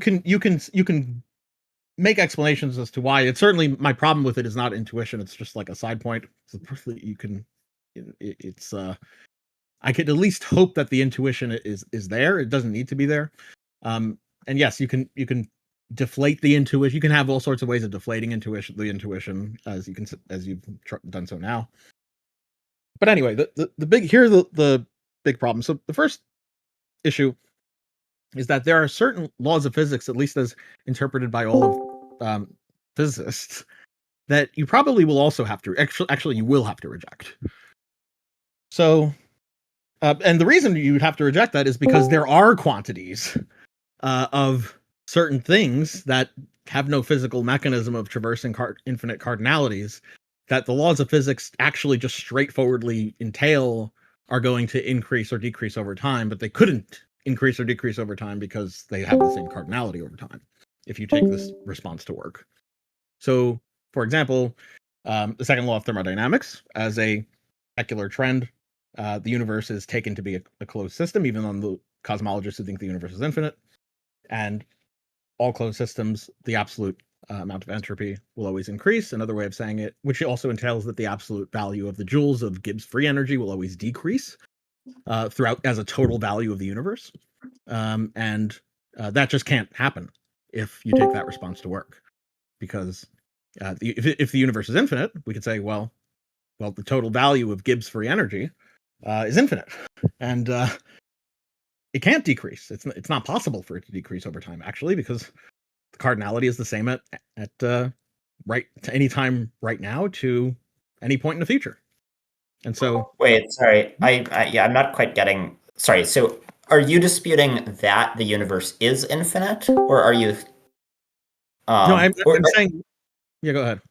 can make explanations as to why. It's certainly my problem with it is not intuition. It's just like a side point. You can, it's I could at least hope that the intuition is there. It doesn't need to be there. And yes, you can deflate the intuition. You can have all sorts of ways of deflating the intuition as you've done so now. But anyway, the big problem. So the first issue is that there are certain laws of physics, at least as interpreted by all of physicists, that you probably will also have to actually you will have to reject. So, and the reason you would have to reject that is because there are quantities of certain things that have no physical mechanism of traversing infinite cardinalities that the laws of physics actually just straightforwardly entail are going to increase or decrease over time, but they couldn't increase or decrease over time because they have the same cardinality over time if you take this response to work. So, for example, the second law of thermodynamics, as a secular trend, the universe is taken to be a closed system, even on the cosmologists who think the universe is infinite. And all closed systems, the absolute amount of entropy will always increase. Another way of saying it, which also entails that the absolute value of the joules of Gibbs free energy will always decrease throughout as a total value of the universe. And that just can't happen if you take that response to work. Because if the universe is infinite, we could say, well, the total value of Gibbs free energy is infinite. And it can't decrease. It's not possible for it to decrease over time, actually, because the cardinality is the same at right to any time right now to any point in the future. And so, wait, sorry, I'm not quite getting. Sorry, so are you disputing that the universe is infinite, or are you? No, I'm saying. Yeah, go ahead.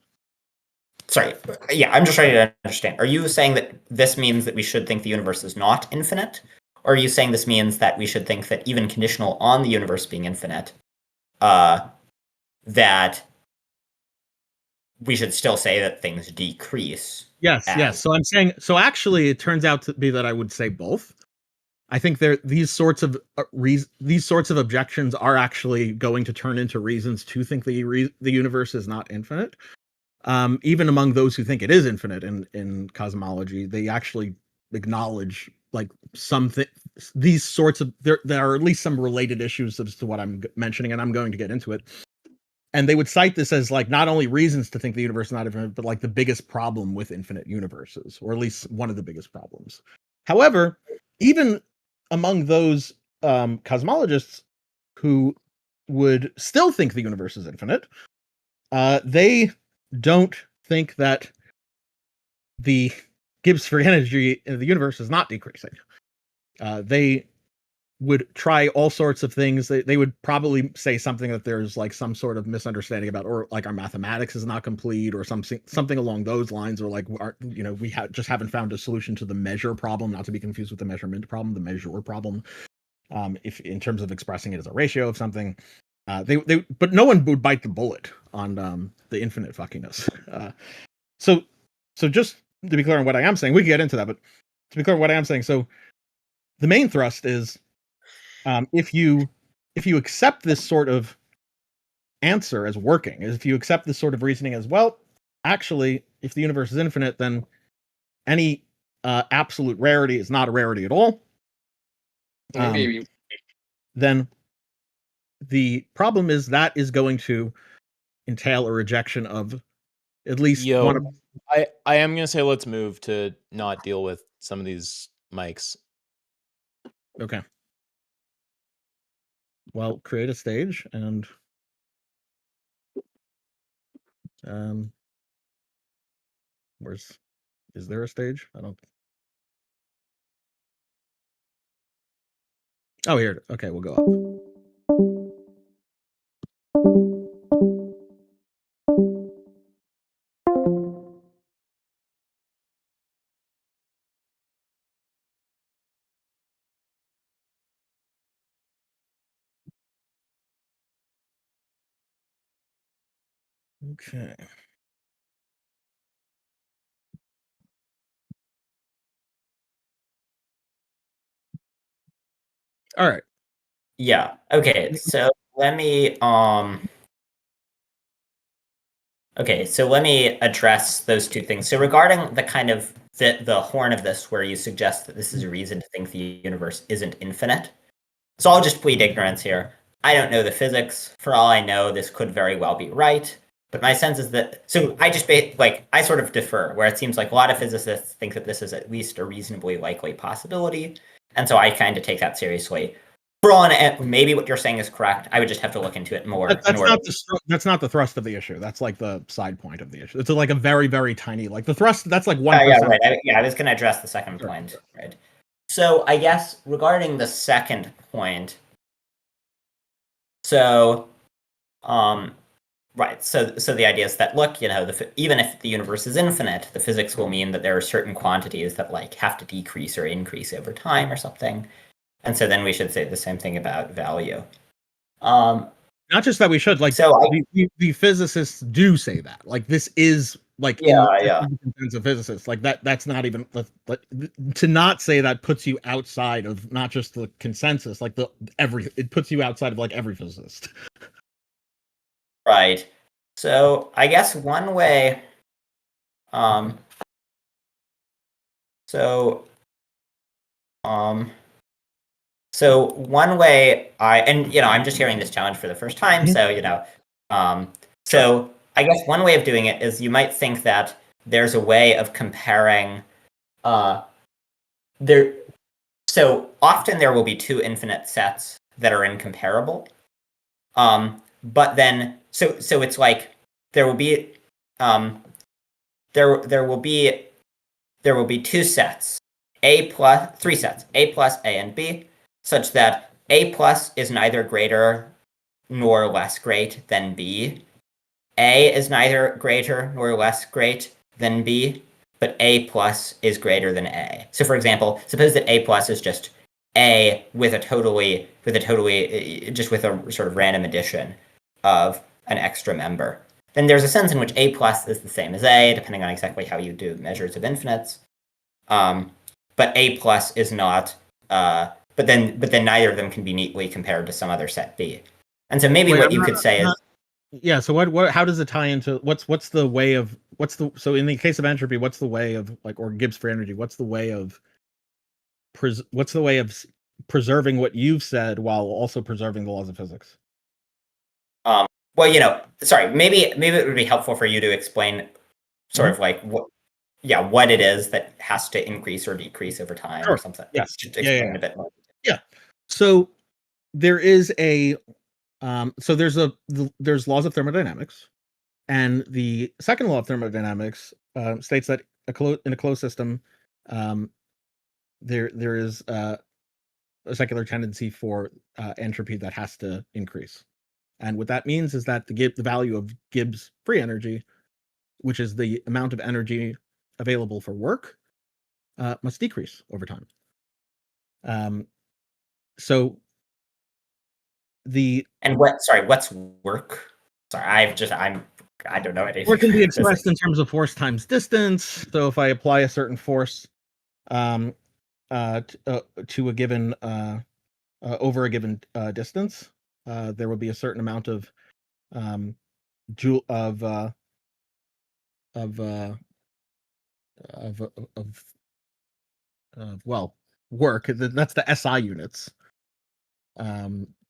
Sorry, yeah, I'm just trying to understand. Are you saying that this means that we should think the universe is not infinite? Or are you saying this means that we should think that even conditional on the universe being infinite, that we should still say that things decrease? Yes. So I'm saying, so actually it turns out to be that I would say both. I think these sorts of objections are actually going to turn into reasons to think the universe is not infinite. Even among those who think it is infinite in cosmology, they actually acknowledge like these sorts of there are at least some related issues as to what I'm mentioning, and I'm going to get into it. And they would cite this as like not only reasons to think the universe is not infinite, but like the biggest problem with infinite universes, or at least one of the biggest problems. However, even among those cosmologists who would still think the universe is infinite, they don't think that the Gibbs free energy in the universe is not decreasing. They would try all sorts of things. They would probably say something that there's like some sort of misunderstanding about, or like our mathematics is not complete, or something along those lines, or like we just haven't found a solution to the measure problem, not to be confused with the measurement problem, the measure problem. If in terms of expressing it as a ratio of something, but no one would bite the bullet on the infinite fuckiness. So just to be clear on what I am saying, we can get into that, but to be clear on what I am saying, so the main thrust is if you accept this sort of answer as working, if you accept this sort of reasoning as, well, actually, if the universe is infinite, then any absolute rarity is not a rarity at all. Then the problem is that is going to entail a rejection of at least one of. I am going to say let's move to not deal with some of these mics. Okay. Well, create a stage and is there a stage? I don't. Oh, here. Okay, we'll go up. Okay. All right. Yeah. Okay. So let me okay, so let me address those two things. So regarding the kind of the horn of this, where you suggest that this is a reason to think the universe isn't infinite. So I'll just plead ignorance here. I don't know the physics. For all I know, this could very well be right. But my sense is that, so I just I sort of defer, where it seems like a lot of physicists think that this is at least a reasonably likely possibility. And so I kind of take that seriously. For all, maybe what you're saying is correct. I would just have to look into it more. That's not the thrust of the issue. That's like the side point of the issue. It's like a very, very tiny, like the thrust. That's like 1%. Yeah, right. I was going to address the second point. Right. So I guess regarding the second point, so, right. So the idea is that, look, even if the universe is infinite, the physics will mean that there are certain quantities that like have to decrease or increase over time or something. And so then we should say the same thing about value. Not just that we should, like, so the physicists do say that. Like, this is like in terms of physicists, like that's not even like to not say that puts you outside of not just the consensus, like it puts you outside of like every physicist. Right. So I guess one way so one way I'm just hearing this challenge for the first time, so I guess one way of doing it is you might think that there's a way of comparing so often there will be two infinite sets that are incomparable. But then so it's like there will be there will be two sets, three sets, A plus, A and B, such that A plus is neither greater nor less great than B. A is neither greater nor less great than B, but A plus is greater than A. So for example, suppose that A plus is just A with a sort of random addition of an extra member. Then there's a sense in which A plus is the same as A, depending on exactly how you do measures of infinites. But A plus is not, but then neither of them can be neatly compared to some other set B. And so maybe what you could say is, yeah. So what? How does it tie into so in the case of entropy, what's the way of or Gibbs free energy? What's the way of preserving what you've said while also preserving the laws of physics? Well, sorry, maybe it would be helpful for you to explain sort of like what it is that has to increase or decrease over time or something. Yes. Explain a bit more. Yeah. So there is there's laws of thermodynamics, and the second law of thermodynamics states that in a closed system, there is a secular tendency for entropy that has to increase. And what that means is that the value of Gibbs free energy, which is the amount of energy available for work, must decrease over time. What's work? Sorry, I don't know anything. Work can be expressed in terms of force times distance. So if I apply a certain force to a given over a given distance, there will be a certain amount of joule of work. That's the SI units.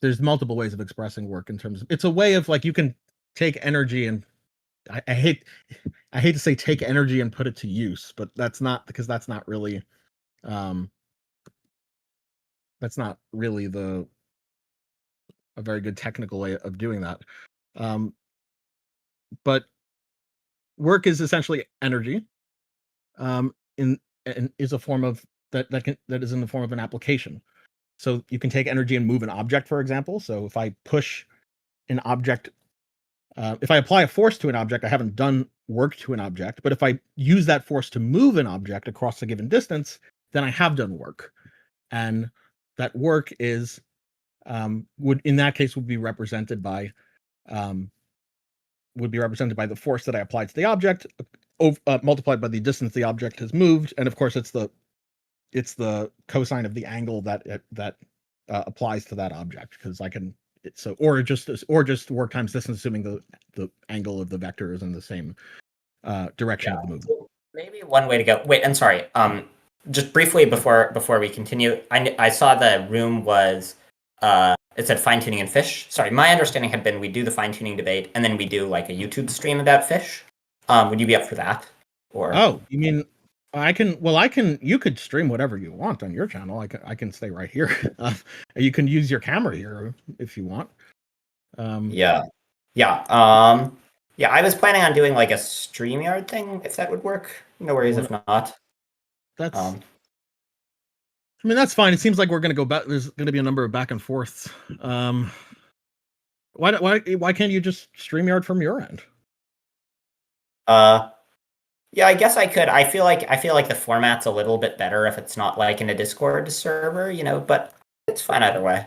There's multiple ways of expressing work in terms of, it's a way of you can take energy and I hate to say take energy and put it to use, but that's not really a very good technical way of doing that. But work is essentially energy, and is a form of that is in the form of an application. So you can take energy and move an object, for example. So if I push an object, if I apply a force to an object, I haven't done work to an object. But if I use that force to move an object across a given distance, then I have done work. And that work is would be represented by the force that I applied to the object, multiplied by the distance the object has moved, and of course it's the cosine of the angle that applies to that object, because I can So or just work times distance, assuming the angle of the vector is in the same direction of the movement. So maybe one way to go. Wait, I'm sorry. Just briefly before we continue, I saw the room was it said fine tuning and fish. Sorry, my understanding had been we do the fine tuning debate and then we do like a YouTube stream about fish. Would you be up for that? Or oh, you mean you could stream whatever you want on your channel. I can stay right here. You can use your camera here if you want. Yeah. I was planning on doing like a StreamYard thing if that would work. No worries if not. That's I mean, that's fine. It seems like we're going to go back. There's going to be a number of back and forths. Why can't you just StreamYard from your end? Yeah, I guess I could. I feel like the format's a little bit better if it's not like in a Discord server, but it's fine either way.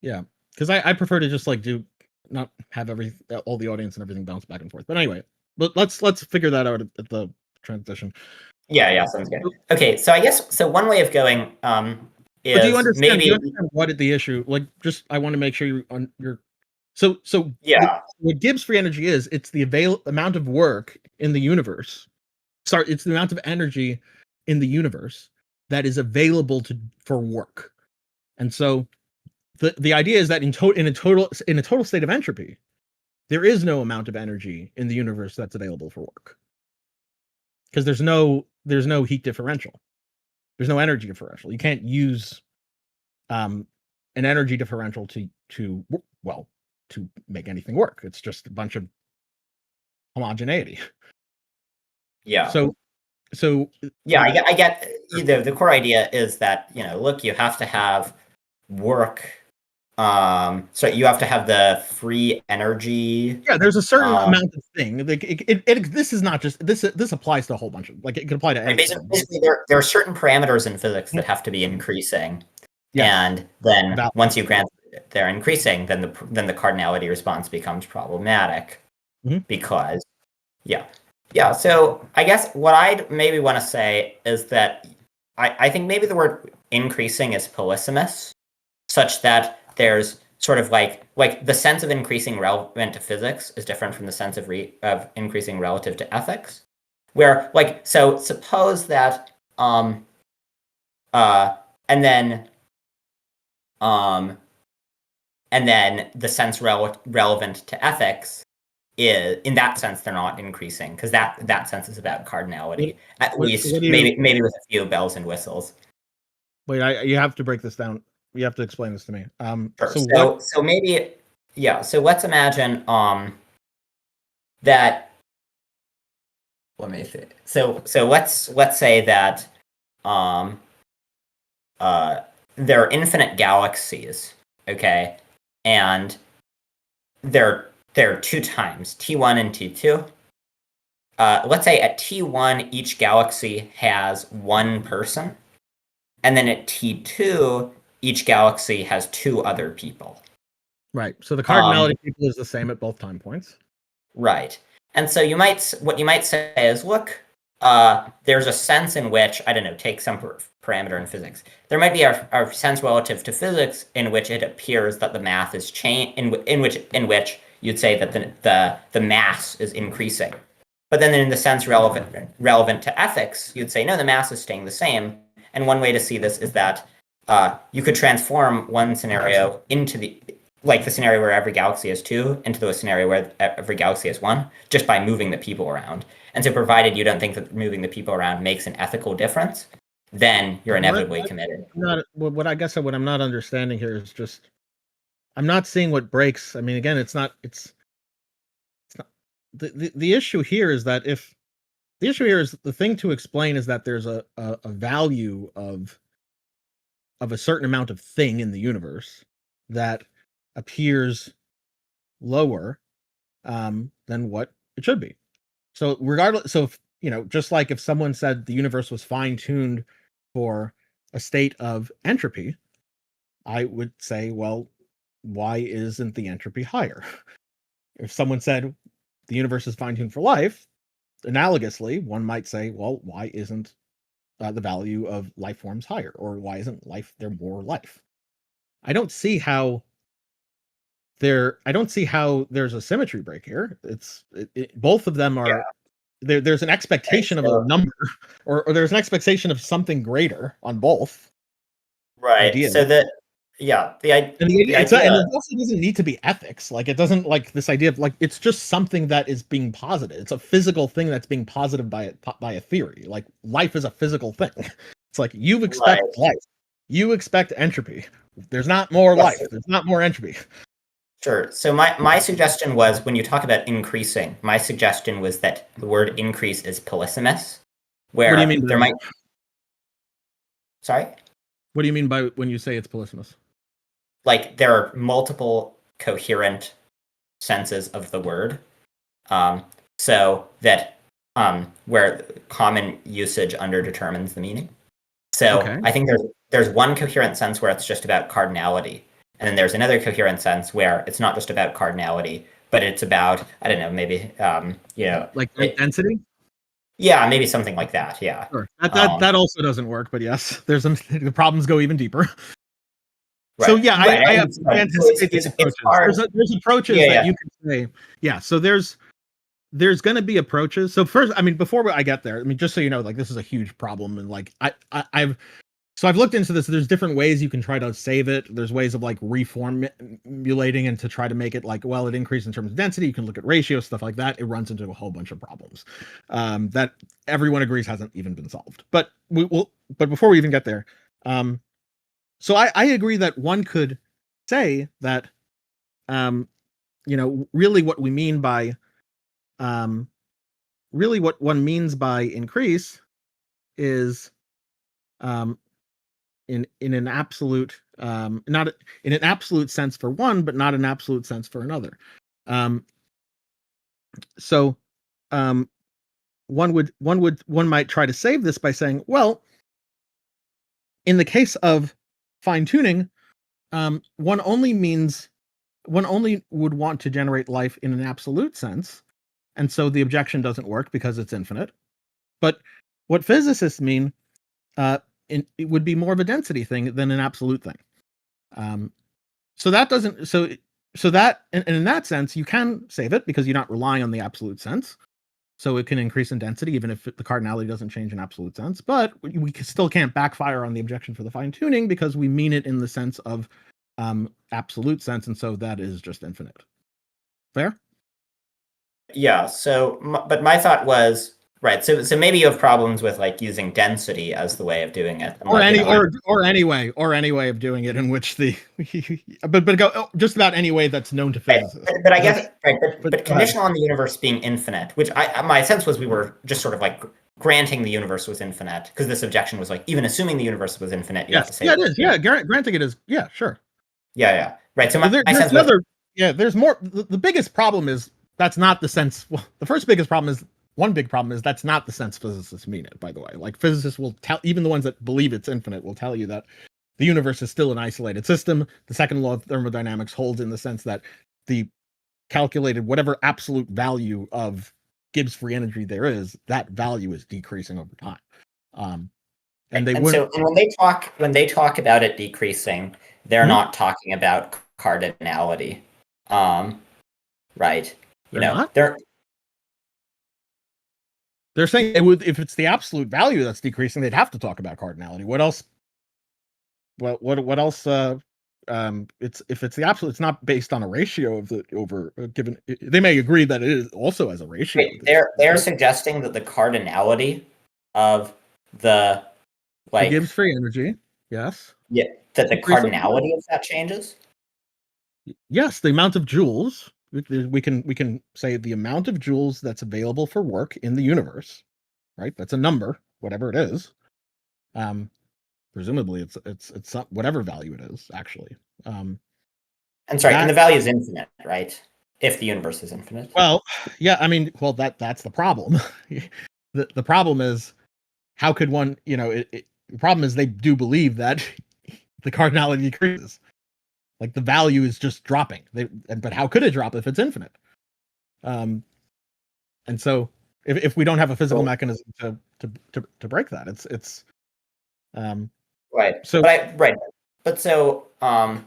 Yeah, because I prefer to just like not have all the audience and everything bounce back and forth. But anyway, let's figure that out at the transition. Yeah, sounds good. Okay, so I guess one way of going is but do you understand what the issue? Like, just I want to make sure you're. So yeah. What Gibbs free energy is, it's the amount of work in the universe. Sorry, it's the amount of energy in the universe that is available for work. And so the idea is that in a total state of entropy, there is no amount of energy in the universe that's available for work. Because there's no heat differential. There's no energy differential. You can't use an energy differential to make anything work. It's just a bunch of homogeneity. Yeah. So yeah, I get the core idea is that, look, you have to have work. So you have to have the free energy. Yeah, there's a certain amount of thing. Like this is not just this applies to a whole bunch of, like, it could apply to anything. Basically there are certain parameters in physics that have to be increasing. Yes. And then once you grant they're increasing, then the cardinality response becomes problematic. Because so I guess what I'd maybe want to say is that I think maybe the word increasing is polysemous, such that there's sort of like the sense of increasing relevant to physics is different from the sense of increasing relative to ethics, where so suppose that and then the sense relevant to ethics is, in that sense, they're not increasing, because that sense is about cardinality. At least maybe with a few bells and whistles. Wait, you have to break this down. You have to explain this to me. Sure. So maybe, so let's imagine that. Let me see. So let's say that there are infinite galaxies, okay, and there are two times, T1 and T2. Let's say at T1, each galaxy has one person, and then at T2, each galaxy has two other people. Right. So the cardinality people is the same at both time points. Right. And so what you might say is, look, there's a sense in which, I don't know, take some parameter in physics. There might be a sense relative to physics in which it appears that the math is changed, in which you'd say that the mass is increasing. But then in the sense relevant to ethics, you'd say, no, the mass is staying the same. And one way to see this is that you could transform one scenario into the scenario where every galaxy has two into the scenario where every galaxy has one, just by moving the people around. And so provided you don't think that moving the people around makes an ethical difference, then you're inevitably committed. What I'm not understanding here is just, I'm not seeing what breaks. I mean, again, it's not the issue here is that the thing to explain is that there's a value of a certain amount of thing in the universe that appears lower than what it should be. So regardless, just like if someone said the universe was fine-tuned for a state of entropy, I would say, well, why isn't the entropy higher? If someone said the universe is fine-tuned for life, analogously, one might say, well, why isn't the value of life forms higher? Or why isn't there more life? I don't see how there's a symmetry break here. Both of them are there's an expectation of a number, or there's an expectation of something greater on both. Right. Ideas. So that the And idea, and it also doesn't need to be ethics. Like, it doesn't, like, this idea of, like, it's just something that is being posited. It's a physical thing that's being posited by a theory. Like, life is a physical thing. It's like, you expect life. You expect entropy. There's not more life. There's not more entropy. Sure. So my suggestion was, when you talk about increasing, my suggestion was that the word increase is polysemous, where What do you mean there might. Sorry? What do you mean by when you say it's polysemous? Like, there are multiple coherent senses of the word, so that where common usage underdetermines the meaning. So Okay. I think there's one coherent sense where it's just about cardinality, and then there's another coherent sense where it's not just about cardinality, but it's about, I don't know, maybe like density. Yeah, maybe something like that. Yeah. Sure. That also doesn't work, but yes, the problems go even deeper. Right. So yeah, right. I anticipate these approaches. There's approaches that you can say, yeah. So there's going to be approaches. So first, I mean, before I get there, I mean, just so you know, like, this is a huge problem, and like I've looked into this. There's different ways you can try to save it. There's ways of, like, reformulating and to try to make it like, well, it increases in terms of density. You can look at ratio, stuff like that. It runs into a whole bunch of problems that everyone agrees hasn't even been solved. But but before we even get there, so I agree that one could say that, really what we mean by, really what one means by increase is, in an absolute, not in an absolute sense for one, but not an absolute sense for another. So one might try to save this by saying, well, in the case of fine tuning, one only would want to generate life in an absolute sense, and so the objection doesn't work because it's infinite. But what physicists mean, it would be more of a density thing than an absolute thing. So that doesn't, so that, and in that sense, you can save it because you're not relying on the absolute sense. So it can increase in density even if the cardinality doesn't change in absolute sense. But we still can't backfire on the objection for the fine tuning because we mean it in the sense of absolute sense, and so that is just infinite. Fair? Yeah. So, but my thought was, right. So maybe you have problems with, like, using density as the way of doing it, or any way of doing it in which the but go just about any way that's known to physicists. Right. But I guess but conditional on the universe being infinite, which my sense was we were just sort of like granting the universe was infinite, because this objection was like, even assuming the universe was infinite, you have to say it is. Yeah, granting it is. Yeah, sure. Yeah. Right. So there's another. There's more. The biggest problem is that's not the sense. Well, the first biggest problem is. One big problem is that's not the sense physicists mean it, by the way. Like, physicists will tell, even the ones that believe it's infinite will tell you that the universe is still an isolated system. The second law of thermodynamics holds in the sense that the calculated, whatever absolute value of Gibbs free energy there is, that value is decreasing over time. And when they talk about it decreasing, they're not talking about cardinality. Right. They're saying it would, if it's the absolute value that's decreasing, they'd have to talk about cardinality. What else? What else? If it's the absolute, it's not based on a ratio of the over given. They may agree that it is also as a ratio. They're suggesting that the cardinality of the Gibbs free energy, yes. Yeah, that the cardinality of that changes. Yes, the amount of joules. We can say the amount of joules that's available for work in the universe, right? That's a number, whatever it is. Presumably it's whatever value it is, actually. And the value is infinite, right? If the universe is infinite. Well, yeah, I mean, that's the problem. the problem is, how could one, the problem is they do believe that the cardinality decreases. Like, the value is just dropping. But how could it drop if it's infinite? And so if we don't have a physical mechanism to break that, it's right. So right. But so I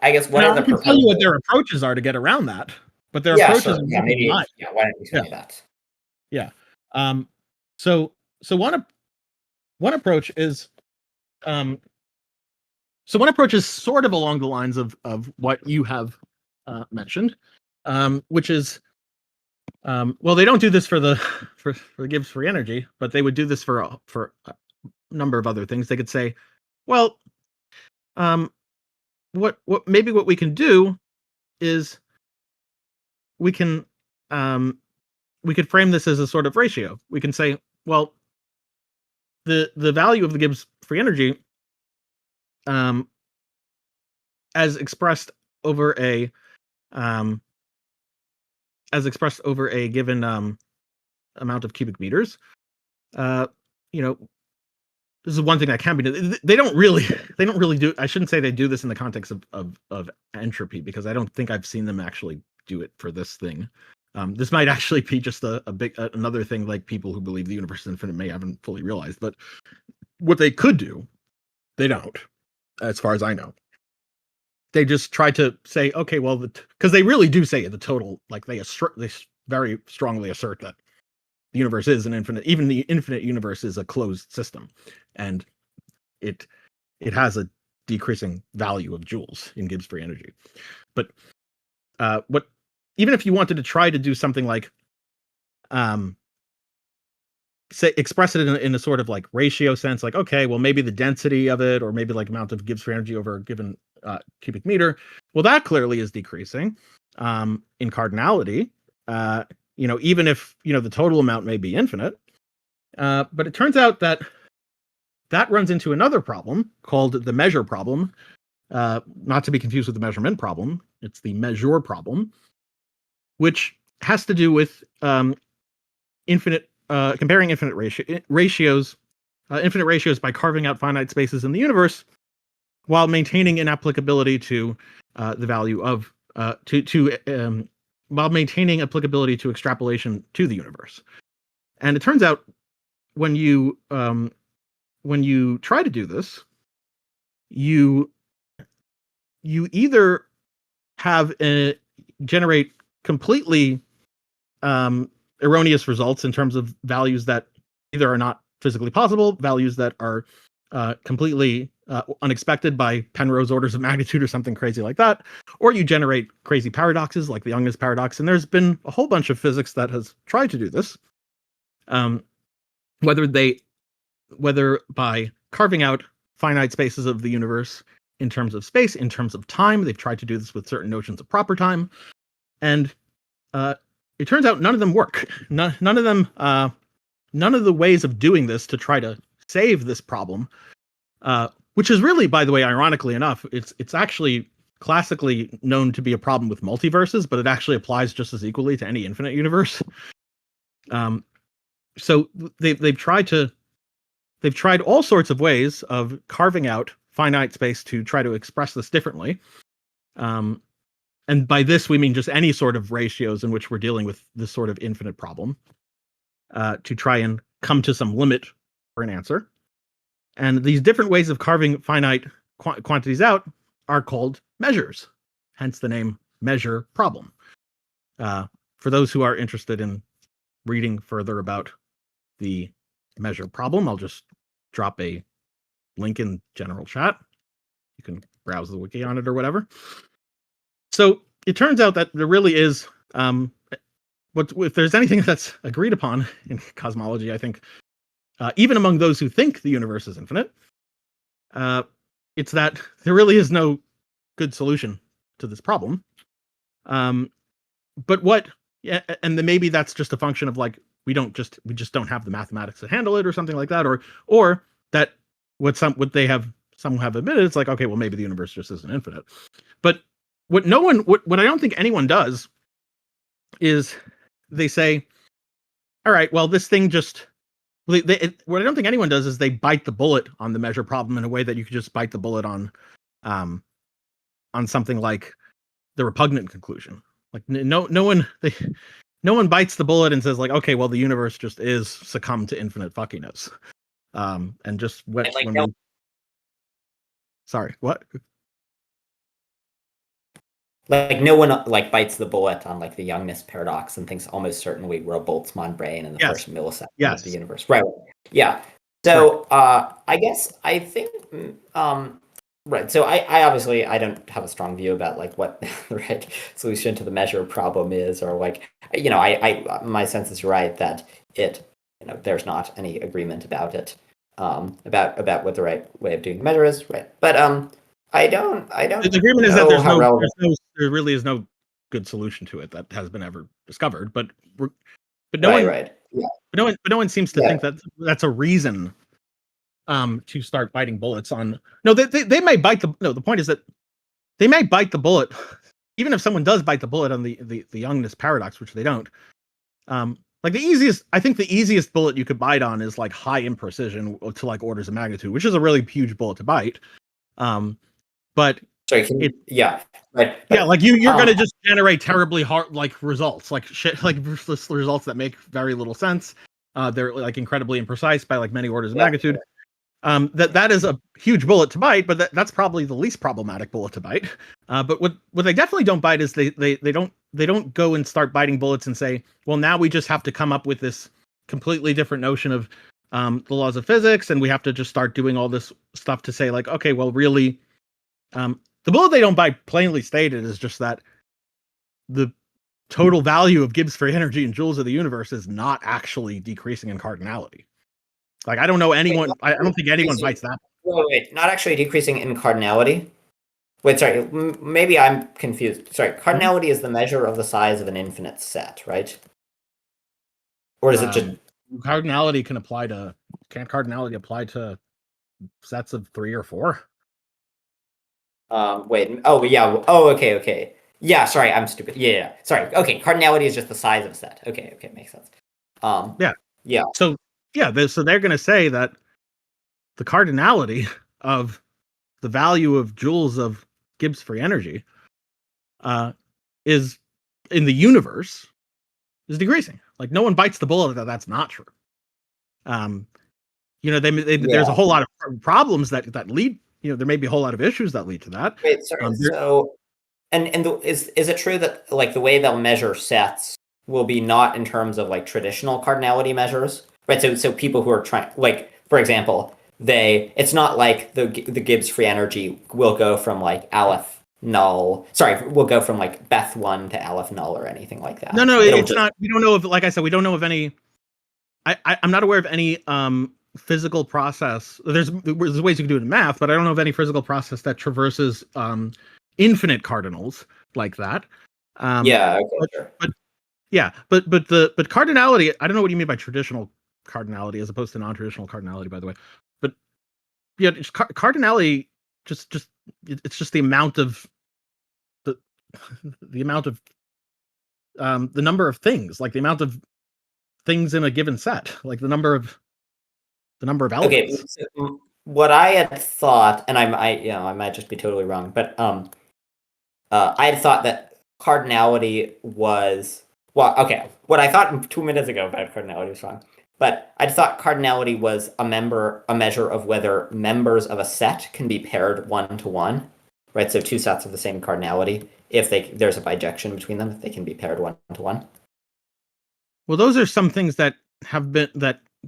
guess what Now, are the I can tell you what proposals? their approaches are to get around that, but their Yeah, approaches sure. are Yeah, nothing maybe. mine. Yeah, why don't you tell me that? Yeah. So one approach is sort of along the lines of what you have mentioned, which is well, they don't do this for the for Gibbs free energy, but they would do this for a number of other things. They could say, well, what we can do is we can we could frame this as a sort of ratio. We can say, well, the value of the Gibbs free energy as expressed over a given amount of cubic meters, you know, this is one thing that can be done. They don't really do. I shouldn't say they do this in the context of entropy, because I don't think I've seen them actually do it for this thing. This might actually be just a big another thing, like people who believe the universe is infinite may haven't fully realized. But what they could do, they don't, as far as I know. They just try to say, okay, well, because they really do say the total, like they very strongly assert that the universe is an infinite, even the infinite universe is a closed system, and it has a decreasing value of joules in Gibbs free energy. But what, even if you wanted to try to do something like say express it in a sort of like ratio sense, like, okay, well, maybe the density of it, or maybe like amount of Gibbs free energy over a given cubic meter, well, that clearly is decreasing in cardinality, even if the total amount may be infinite. But it turns out that runs into another problem called the measure problem, not to be confused with the measurement problem. It's the measure problem, which has to do with comparing infinite ratios by carving out finite spaces in the universe, while maintaining an applicability to the value of while maintaining applicability to extrapolation to the universe. And it turns out when you try to do this, you either have generate completely erroneous results in terms of values that either are not physically possible, values that are completely unexpected by Penrose orders of magnitude or something crazy like that, or you generate crazy paradoxes like the Young's paradox. And there's been a whole bunch of physics that has tried to do this, whether by carving out finite spaces of the universe in terms of space, in terms of time. They've tried to do this with certain notions of proper time, and it turns out none of them work. None of them. None of the ways of doing this to try to save this problem, which is really, by the way, ironically enough, it's actually classically known to be a problem with multiverses, but it actually applies just as equally to any infinite universe. So they've tried all sorts of ways of carving out finite space to try to express this differently. And by this, we mean just any sort of ratios in which we're dealing with this sort of infinite problem, to try and come to some limit for an answer. And these different ways of carving finite quantities out are called measures, hence the name measure problem. For those who are interested in reading further about the measure problem, I'll just drop a link in general chat. You can browse the wiki on it or whatever. So it turns out that there really is, if there's anything that's agreed upon in cosmology, I think, even among those who think the universe is infinite, it's that there really is no good solution to this problem. But and then maybe that's just a function of like, we just don't have the mathematics to handle it or something like that, or that some have admitted, it's like, okay, well, maybe the universe just isn't infinite. But what I don't think anyone does is they say, all right, well, this thing just, what I don't think anyone does is they bite the bullet on the measure problem in a way that you could just bite the bullet on something like the repugnant conclusion. Like no one bites the bullet and says like, okay, well, the universe just is succumb to infinite fuckiness. And just Sorry, what? Like no one like bites the bullet on like the youngness paradox and thinks almost certainly we're a Boltzmann brain in the Yes. first millisecond Yes. of the universe. Right. Yeah. So I think right. So I obviously I don't have a strong view about like what the right solution to the measure problem is, or like I my sense is right that it there's not any agreement about it about what the right way of doing the measure is, right? But I don't. The agreement is that know there really is no good solution to it that has been ever discovered. But no right. Yeah. But no one seems to Yeah. think that that's a reason to start biting bullets on. No, they may bite the. No, the point is that they may bite the bullet, even if someone does bite the bullet on the youngness paradox, which they don't. Like I think the easiest bullet you could bite on is like high imprecision to like orders of magnitude, which is a really huge bullet to bite. But sorry, right. But, yeah, like you're gonna just generate terribly hard like results, like shit, like results that make very little sense. They're like incredibly imprecise by like many orders of magnitude. That is a huge bullet to bite, but that's probably the least problematic bullet to bite. But what they definitely don't bite is they don't go and start biting bullets and say, well, now we just have to come up with this completely different notion of the laws of physics, and we have to just start doing all this stuff to say like, okay, well, really, the bullet they don't bite, plainly stated, is just that the total value of Gibbs free energy in joules of the universe is not actually decreasing in cardinality. Like, I don't know anyone. I don't think anyone bites that. Wait, not actually decreasing in cardinality. Wait, sorry. Maybe I'm confused. Sorry, cardinality is the measure of the size of an infinite set, right? Or is it just cardinality can apply to? Can't cardinality apply to sets of 3 or 4? Wait. Oh yeah. Oh, okay. Yeah. Sorry, I'm stupid. Yeah. Sorry. Okay. Cardinality is just the size of a set. Okay. Makes sense. Yeah. So so they're going to say that the cardinality of the value of joules of Gibbs free energy is in the universe is decreasing. Like, no one bites the bullet that that's not true. There's a whole lot of problems that lead. There may be a whole lot of issues that lead to that. Wait, sorry. Is it true that like the way they'll measure sets will be not in terms of like traditional cardinality measures, right? So people who are trying, like for example, it's not like the Gibbs free energy will go from like Aleph null. Sorry, we'll go from like Beth 1 to Aleph null or anything like that. No, it's not. We don't know if, like I said, we don't know of any. I'm not aware of any physical process. There's ways you can do it in math, but I don't know of any physical process that traverses infinite cardinals like that. Sure. But cardinality, I don't know what you mean by traditional cardinality as opposed to non-traditional cardinality, by the way. But yeah, cardinality it's just the amount of the amount of the number of things, like the amount of things in a given set, like the number of elements. Okay, so what I had thought, and I might just be totally wrong, but I had thought that cardinality was what I thought 2 minutes ago about cardinality was wrong. But I thought cardinality was a measure of whether members of a set can be paired 1-to-1, right? So two sets of the same cardinality, if there's a bijection between them, they can be paired 1-to-1. Well, those are some things that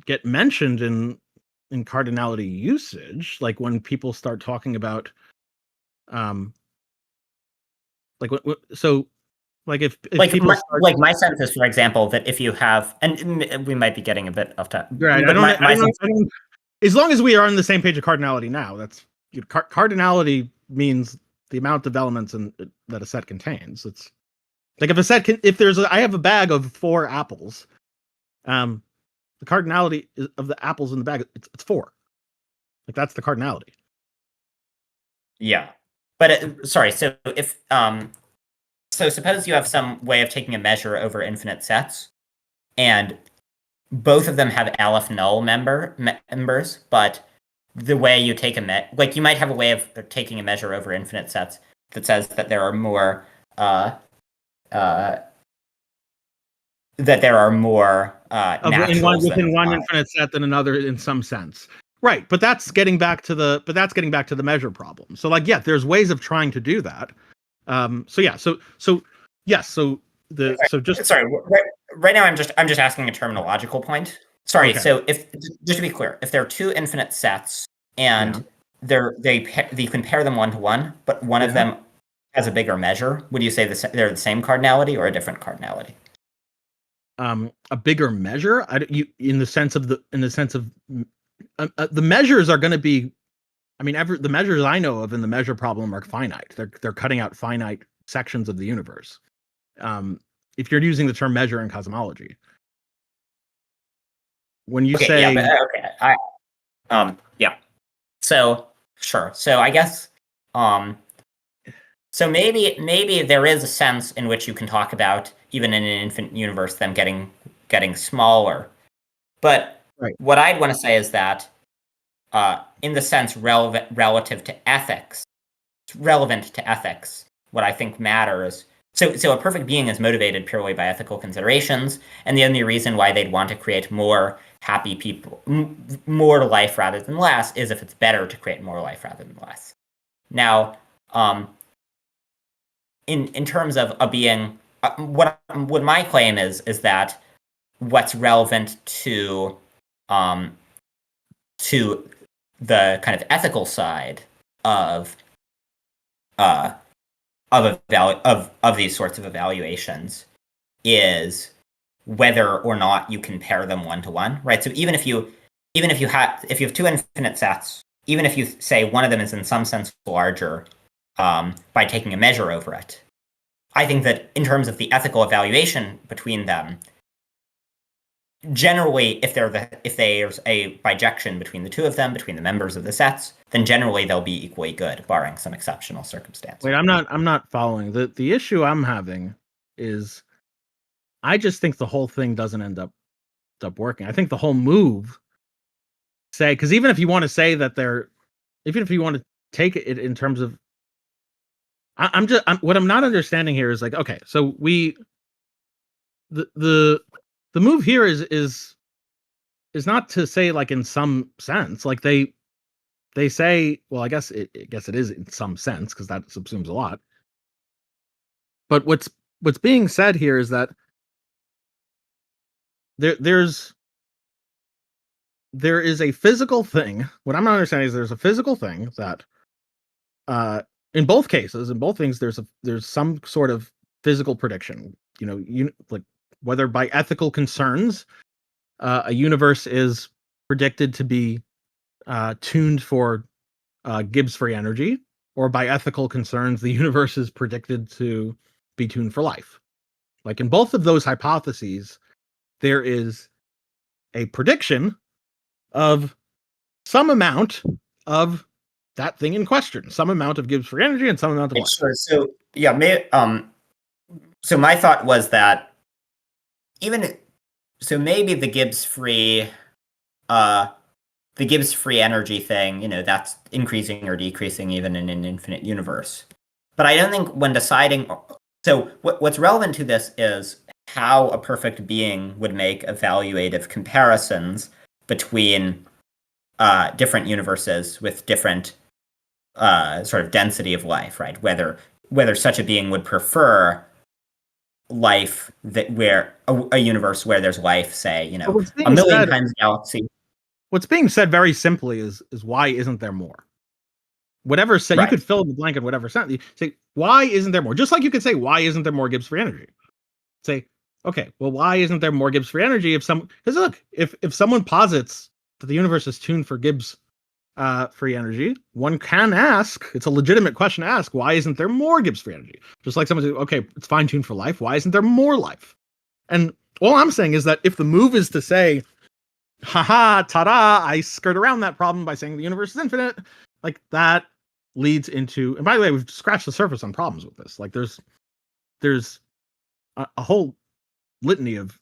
get mentioned in cardinality usage, like when people start talking about, if people like my sense is, for example, that if you have, and we might be getting a bit off topic. Right. As long as we are on the same page of cardinality now, that's cardinality means the amount of elements that a set contains. It's like if I have a bag of 4 apples, the cardinality of the apples in the bag, it's 4. Like, that's the cardinality. Yeah, but sorry. So if so suppose you have some way of taking a measure over infinite sets, and both of them have Aleph null members, but the way you take you might have a way of taking a measure over infinite sets that says that there are more within one infinite set than another in some sense. Right, but that's getting back to the measure problem. So like, yeah, there's ways of trying to do that. So yeah, so yes, so just sorry. Right now, I'm just asking a terminological point. Sorry. Okay. So if just to be clear, if there are two infinite sets and you can pair them one to one, but one of them has a bigger measure, would you say they're the same cardinality or a different cardinality? A bigger measure, in the sense of the measures are going to be, I mean, the measures I know of in the measure problem are finite. They're cutting out finite sections of the universe. If you're using the term measure in cosmology, when you say, yeah. So sure. So I guess, so maybe there is a sense in which you can talk about even in an infinite universe them getting smaller, but what I'd want to say is that, in the sense relative to ethics, relevant to ethics, what I think matters. So a perfect being is motivated purely by ethical considerations, and the only reason why they'd want to create more happy people, more life rather than less, is if it's better to create more life rather than less. Now, in terms of a being, what my claim is that what's relevant to the kind of ethical side of these sorts of evaluations is whether or not you can pair them one to one, right? So even if you have two infinite sets, even if you say one of them is in some sense larger by taking a measure over it, I think that in terms of the ethical evaluation between them, generally, if there's a bijection between the two of them, between the members of the sets, then generally they'll be equally good, barring some exceptional circumstance. Wait, I'm not following. The issue I'm having is I just think the whole thing doesn't end up working. I think the whole move, because even if you want to say that even if you want to take it in terms of, what I'm not understanding here is like, okay, so the move here is not to say, like, in some sense, like they say, well, I guess it is in some sense, because that subsumes a lot. But what's being said here is that there is a physical thing. What I'm not understanding is there's a physical thing that, in both cases, in both things, there's some sort of physical prediction. Like, whether by ethical concerns, a universe is predicted to be tuned for Gibbs free energy, or by ethical concerns, the universe is predicted to be tuned for life. Like, in both of those hypotheses, there is a prediction of some amount of that thing in question, some amount of Gibbs free energy and some amount of life. Sure. So yeah, so my thought was that maybe the Gibbs free energy thing, that's increasing or decreasing even in an infinite universe. But I don't think when deciding, so what's relevant to this is how a perfect being would make evaluative comparisons between different universes with different sort of density of life, right? Whether such a being would prefer life where a universe where there's life, say, a million times galaxy. What's being said very simply is why isn't there more? Whatever said, you could fill in the blank in whatever sentence. Say, why isn't there more? Just like you could say, why isn't there more Gibbs free energy? Say, okay, well, why isn't there more Gibbs free energy because look, if someone posits that the universe is tuned for Gibbs free energy, one can ask, it's a legitimate question to ask, why isn't there more Gibbs free energy? Just like someone says, okay, it's fine tuned for life, why isn't there more life? And all I'm saying is that if the move is to say, haha, ta-da, I skirt around that problem by saying the universe is infinite, like, that leads into, and by the way, we've scratched the surface on problems with this. Like, there's a whole litany of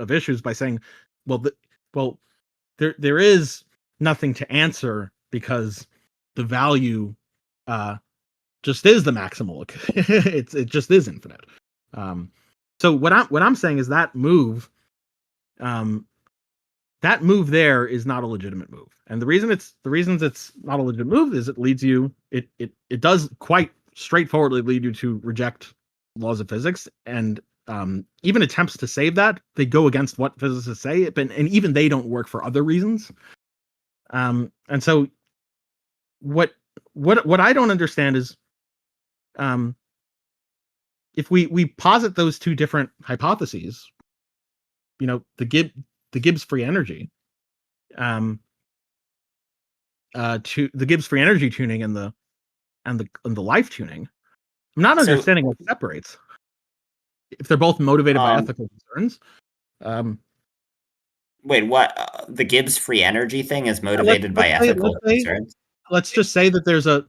issues by saying, there is nothing to answer because the value just is the maximal. It just is infinite. So what I'm saying is that move that move there is not a legitimate move. And the reasons it's not a legitimate move is it leads you, it does quite straightforwardly lead you to reject laws of physics, and even attempts to save that, they go against what physicists say, and even they don't work for other reasons. And so what I don't understand is, if we posit those two different hypotheses, the Gibbs free energy, to the Gibbs free energy tuning and the life tuning, I'm not understanding what separates. If they're both motivated by ethical concerns. Wait, what? The Gibbs free energy thing is motivated by ethical concerns? Let's just say that there's a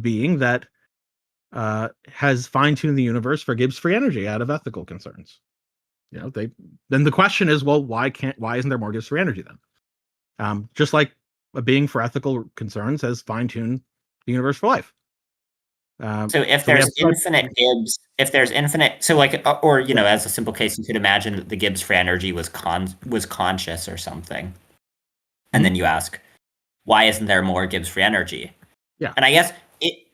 being that has fine-tuned the universe for Gibbs free energy out of ethical concerns. Then the question is, well, why isn't there more Gibbs free energy then? Just like a being for ethical concerns has fine-tuned the universe for life. So if there's infinite Gibbs, as a simple case, you could imagine that the Gibbs free energy was conscious or something, and then you ask, why isn't there more Gibbs free energy? Yeah, and I guess it,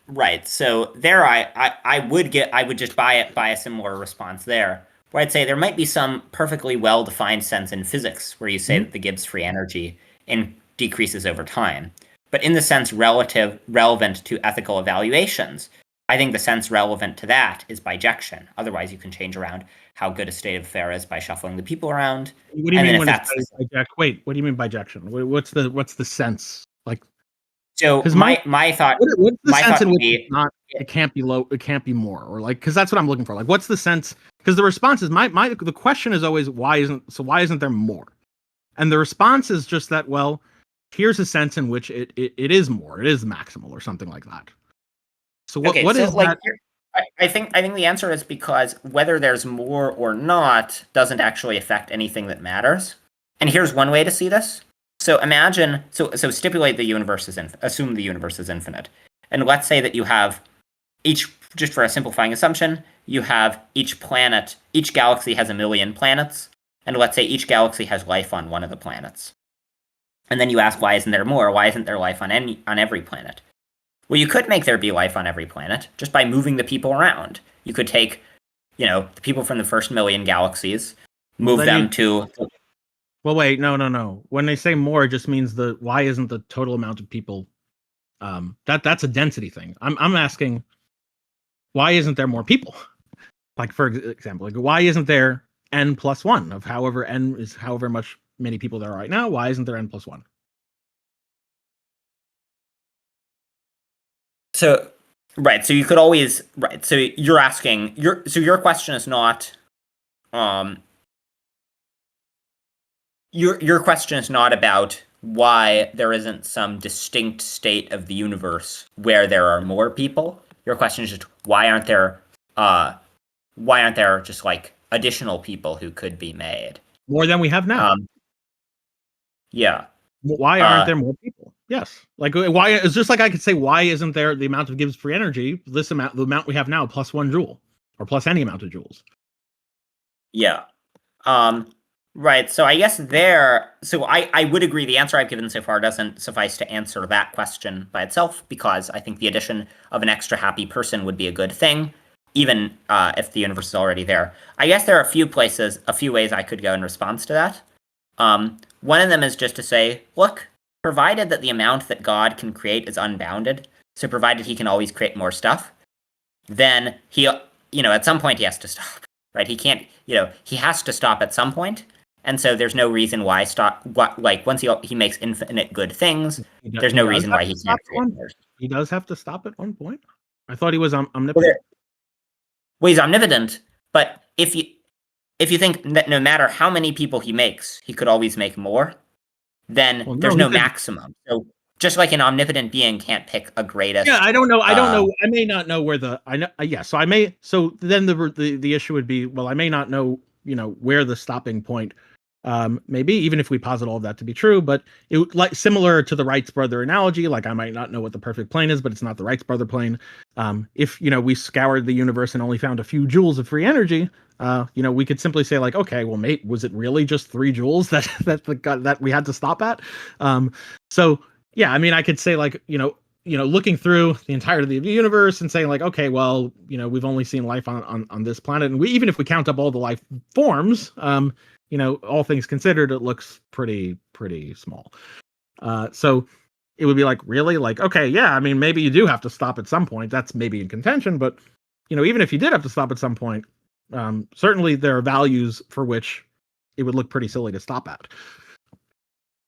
right. So there, I would just buy a similar response there, where I'd say there might be some perfectly well-defined sense in physics where you say that the Gibbs free energy decreases over time. But in the sense relevant to ethical evaluations, I think the sense relevant to that is bijection. Otherwise, you can change around how good a state of affair is by shuffling the people around. What do you mean when it's wait, what do you mean bijection? What's the sense? Like, so my thought. What's the sense in which it can't be low, it can't be more, or like, because that's what I'm looking for. Like, what's the sense? Because the response is the question is always why isn't there more? And the response is just that, well, here's a sense in which it is more, it is maximal or something like that. So what is that? I think the answer is because whether there's more or not doesn't actually affect anything that matters. And here's one way to see this. So imagine, so stipulate the universe is assume the universe is infinite. And let's say that you have just for a simplifying assumption, you have each galaxy has 1 million planets. And let's say each galaxy has life on one of the planets. And then you ask, why isn't there more? Why isn't there life on every planet? Well, you could make there be life on every planet just by moving the people around. You could take, the people from the first 1 million galaxies, move them to. Well, wait, no. When they say more, it just means why isn't the total amount of people? That's a density thing. I'm asking, why isn't there more people? Like, for example, why isn't there n plus 1 of however n is however much many people there are right now? Why isn't there n plus 1? So, right. So you could always, right. So you're asking, your question is not, your question is not about why there isn't some distinct state of the universe where there are more people. Your question is just why aren't there just like additional people who could be made? More than we have now. Yeah. Why aren't there more people? Yes. Like, why? It's just like I could say, why isn't there the amount of Gibbs free energy, the amount we have now, plus 1 joule, or plus any amount of joules? Yeah. Right. So I guess I would agree the answer I've given so far doesn't suffice to answer that question by itself, because I think the addition of an extra happy person would be a good thing, even if the universe is already there. I guess there are a few ways I could go in response to that. One of them is just to say, look, provided that the amount that God can create is unbounded, so provided he can always create more stuff, then he, at some point he has to stop, right? He can't, he has to stop at some point. And so there's no reason why once he makes infinite good things, there's no reason why he can't create more. He does have to stop at one point? I thought he was omnipotent. Well, he's omnipotent, but if you think that no matter how many people he makes, he could always make more, then there's no maximum. So just like an omnipotent being can't pick a greatest. Yeah, I don't know. I may not know where So I may. So then the issue would be, well, I may not know, where the stopping point maybe, even if we posit all of that to be true, but it like similar to the Wright's brother analogy, like I might not know what the perfect plane is, but it's not the Wright's brother plane. If we scoured the universe and only found a few joules of free energy, we could simply say like, okay, well, mate, was it really just 3 joules that we had to stop at? So yeah, I mean, I could say like, looking through the entirety of the universe and saying like, okay, well, we've only seen life on this planet, and even if we count up all the life forms, all things considered, it looks pretty small. So it would be like, really? Like, okay, yeah, I mean, maybe you do have to stop at some point. That's maybe in contention, but, even if you did have to stop at some point, certainly there are values for which it would look pretty silly to stop at.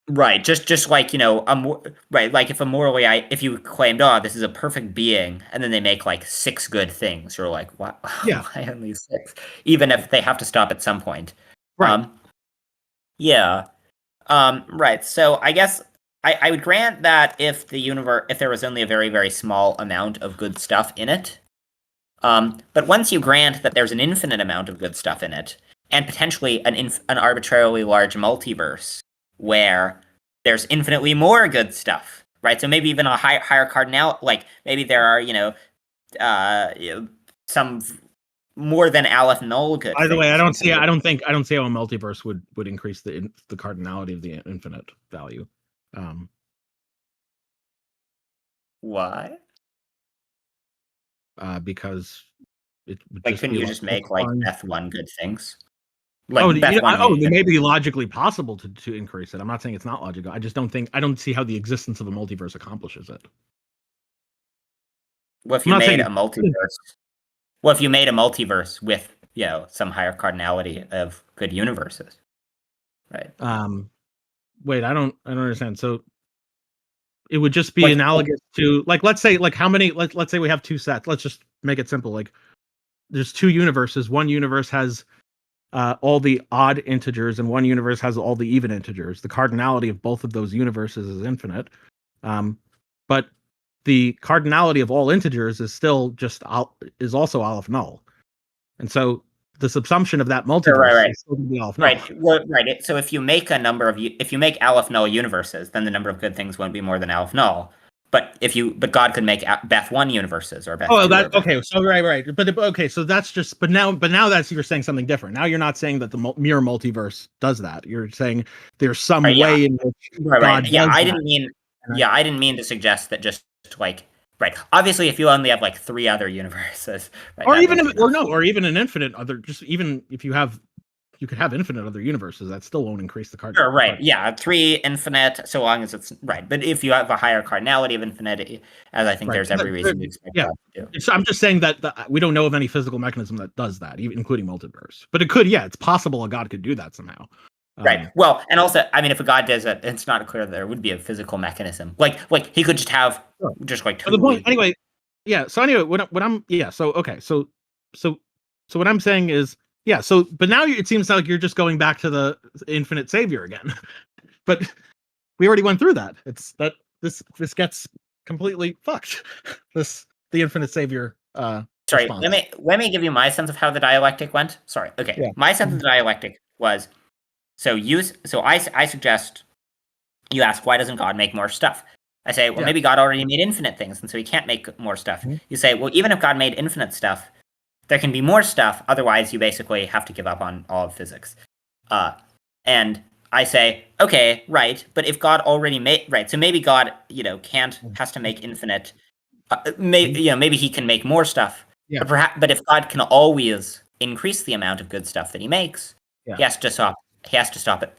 Right. Just like, right. Like if you claimed, oh, this is a perfect being, and then they make like 6 good things, you're like, what? Yeah. Why only 6? Even if they have to stop at some point. Right. Yeah. Right. So I guess I would grant that if there was only a very, very small amount of good stuff in it. But once you grant that there's an infinite amount of good stuff in it, and potentially an arbitrarily large multiverse where there's infinitely more good stuff, right? So maybe even a higher cardinality, like maybe there are, some more than Aleph null good. By the way, I don't see how a multiverse would increase the cardinality of the infinite value. Why? Because it would couldn't you just make like Beth1 good things? It may be logically possible to increase it. I'm not saying it's not logical. I just don't see how the existence of a multiverse accomplishes it. Well, if you made a multiverse with some higher cardinality of good universes, right? Wait, I don't understand. So it would just be analogous to let's say how many let's say we have 2 sets. Let's just make it simple. Like there's 2 universes. One universe has all the odd integers, and one universe has all the even integers. The cardinality of both of those universes is infinite, but the cardinality of all integers is still is also Aleph null, and so the subsumption of that multiverse is still going to be Aleph null. Right. Well, right. So if you make Aleph null universes, then the number of good things won't be more than Aleph null. But God could make Beth1 universes or Beth. Okay. So right. But okay. So that's just. But now that's you're saying something different. Now you're not saying that the mere multiverse does that. You're saying there's some way in which God does I didn't mean to suggest that just like right. Obviously, if you only have like 3 other universes, right, or even an infinite other. Just even if you could have infinite other universes, that still won't increase the cardinality. Sure, right. Yeah, 3 infinite, so long as it's right. But if you have a higher cardinality of infinite, as I think there's every reason to expect that to do. So I'm just saying that we don't know of any physical mechanism that does that, even including multiverse. But it could, it's possible a god could do that somehow. Right. Well, and also, I mean, if a god does it, it's not clear that there would be a physical mechanism. Like he could just have just like. The point, anyway. Yeah. So anyway, what I'm So okay. So what I'm saying is. Yeah, but now it seems like you're just going back to the infinite savior again. But we already went through that. It's that this gets completely fucked. The infinite savior. Sorry, response. let me give you my sense of how the dialectic went. Sorry. Okay. Yeah. My sense of the dialectic was I suggest you ask, why doesn't God make more stuff? I say, well, maybe God already made infinite things, and so he can't make more stuff. Mm-hmm. You say, well, even if God made infinite stuff, there can be more stuff, otherwise you basically have to give up on all of physics. And I say, okay, right, but if God already made, right, so maybe God, has to make infinite, maybe he can make more stuff. Yeah. But if God can always increase the amount of good stuff that he makes, he has to stop it.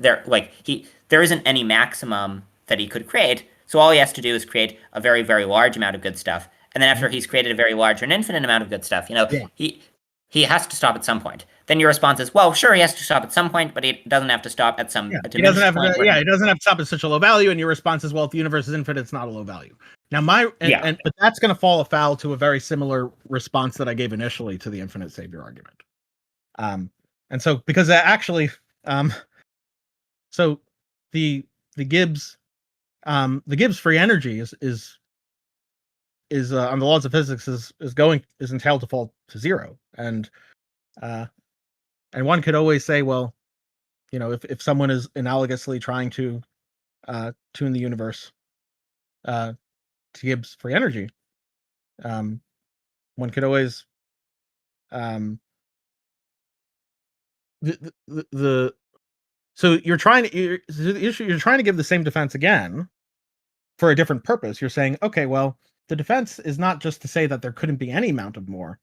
There isn't any maximum that he could create, so all he has to do is create a very, very large amount of good stuff. And then after he's created a very large and infinite amount of good stuff, he has to stop at some point. Then your response is, well, sure, he has to stop at some point, but he doesn't have to stop at some. He doesn't have to stop at such a low value. And your response is, well, if the universe is infinite, it's not a low value. Now, but that's going to fall afoul to a very similar response that I gave initially to the infinite savior argument. And so because actually, so the Gibbs free energy is on the laws of physics is entailed to fall to 0, and one could always say, well, if someone is analogously trying to tune the universe to Gibbs free energy, one could always so you're trying to give the same defense again for a different purpose. You're saying, okay, well, the defense is not just to say that there couldn't be any amount of more.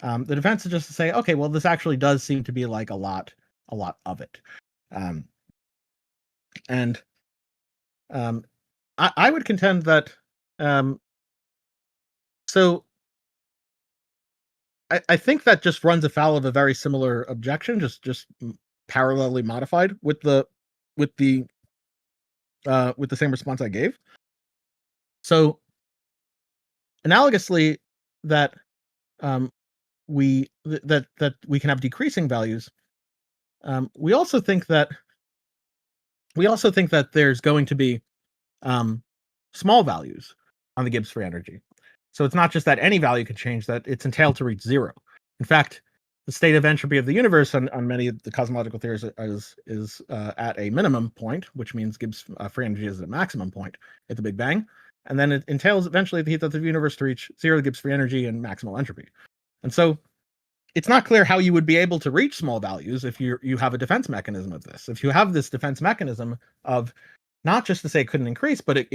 The defense is just to say, okay, well, this actually does seem to be like a lot of it. I would contend that so I think that just runs afoul of a very similar objection, just parallelly modified with the same response I gave. So analogously, that we can have decreasing values. We also think that there's going to be small values on the Gibbs free energy. So it's not just that any value could change, that it's entailed to reach zero. In fact, the state of entropy of the universe on many of the cosmological theories is at a minimum point, which means Gibbs free energy is at a maximum point at the Big Bang. And then it entails eventually the heat of the universe to reach zero Gibbs free energy and maximal entropy. And so it's not clear how you would be able to reach small values if you have a defense mechanism of this. If you have this defense mechanism of not just to say it couldn't increase, but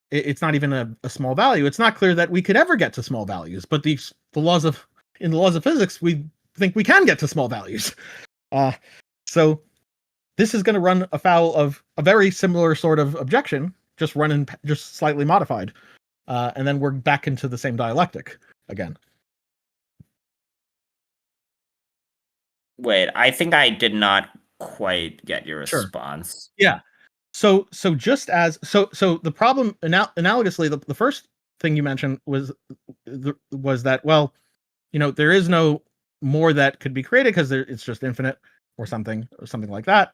it's not even a small value. It's not clear that we could ever get to small values, but in the laws of physics, we think we can get to small values. So this is going to run afoul of a very similar sort of objection, just slightly modified. And then we're back into the same dialectic again. Wait, I think I did not quite get your response. Sure. Yeah. So the problem analogously, the first thing you mentioned was that, well, there is no more that could be created because it's just infinite or something like that,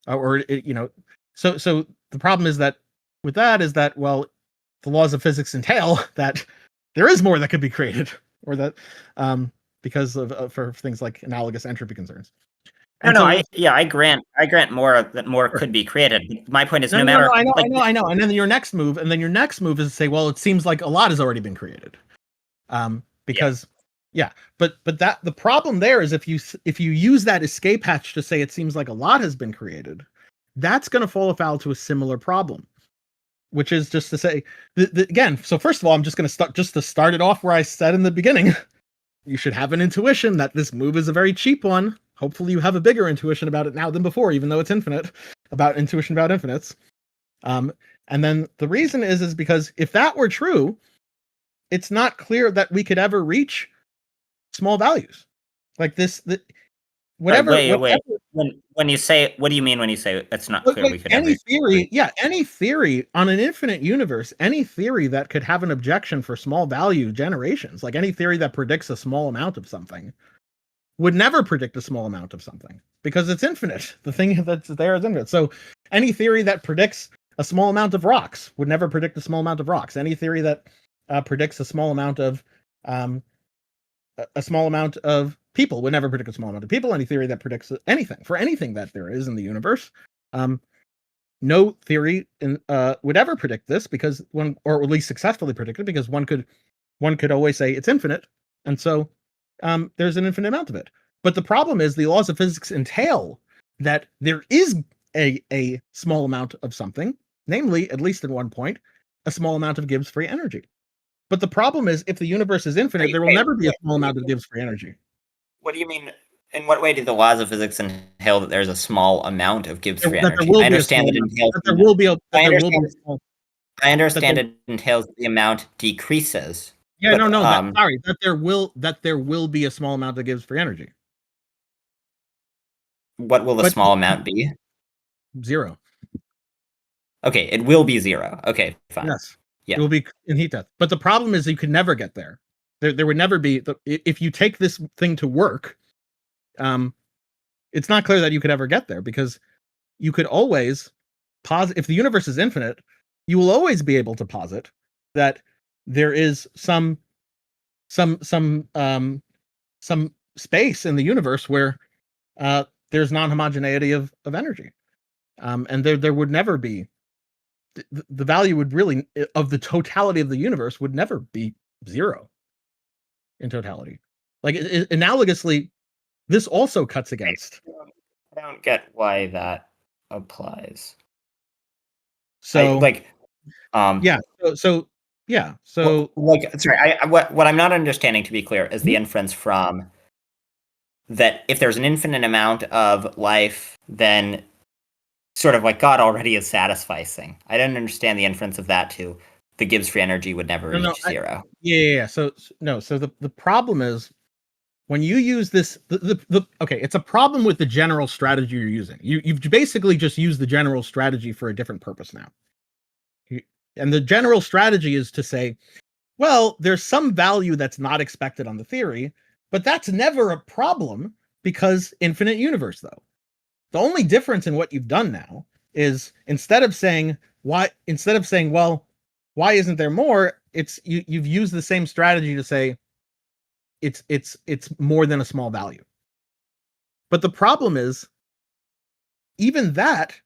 So the problem is that with that is that, well, the laws of physics entail that there is more that could be created, or that because of for things like analogous entropy concerns. I grant more that more could be created. My point is, I know. And then your next move is to say, well, it seems like a lot has already been created. But the problem there is if you use that escape hatch to say it seems like a lot has been created, that's going to fall afoul to a similar problem, which is just to say again. So first of all, I'm just going to start it off where I said in the beginning. You should have an intuition that this move is a very cheap one. Hopefully you have a bigger intuition about it now than before, even though it's infinite, about infinites. And then the reason is because if that were true, it's not clear that we could ever reach small values like this. Whatever. Wait. When you say, what do you mean when you say it's not clear we could any theory? Yeah, any theory on an infinite universe, any theory that could have an objection for small value generations, like any theory that predicts a small amount of something, would never predict a small amount of something because it's infinite. The thing that's there is infinite. So any theory that predicts a small amount of rocks would never predict a small amount of rocks. Any theory that predicts a small amount of people would never predict a small amount of people. Any theory that predicts anything that there is in the universe, no theory would ever predict this because or at least successfully predict it, because one could always say it's infinite, and so there's an infinite amount of it. But the problem is the laws of physics entail that there is a small amount of something, namely, at least at one point, a small amount of Gibbs free energy. But the problem is, if the universe is infinite, there will never be a small amount of Gibbs free energy. What do you mean? In what way do the laws of physics entail that there's a small amount of Gibbs free energy? I understand that it entails that there will be I understand it entails the amount decreases. Yeah, but, that there will be a small amount of Gibbs free energy. What will the small amount be? Zero. Okay, it will be zero. Okay, fine. Yes. Yeah. It will be in heat death. But the problem is you could never get there. There would never be if you take this thing to work, it's not clear that you could ever get there, because you could always posit, if the universe is infinite, you will always be able to posit that there is some space in the universe where there's non-homogeneity of energy, and there would never be the value would really of the totality of the universe would never be 0 in totality. Like analogously, this also cuts against. I don't get why that applies. So yeah. So sorry. What I'm not understanding, to be clear, is the inference from that if there's an infinite amount of life, then sort of like God already is satisficing. I don't understand the inference of that too. The Gibbs free energy would never reach 0. Yeah. So the problem is when you use this, okay, it's a problem with the general strategy you're using. You've basically just used the general strategy for a different purpose now. And the general strategy is to say, well, there's some value that's not expected on the theory, but that's never a problem because infinite universe, though. The only difference in what you've done now is instead of saying, well, why isn't there more? You've used the same strategy to say it's more than a small value. But the problem is even that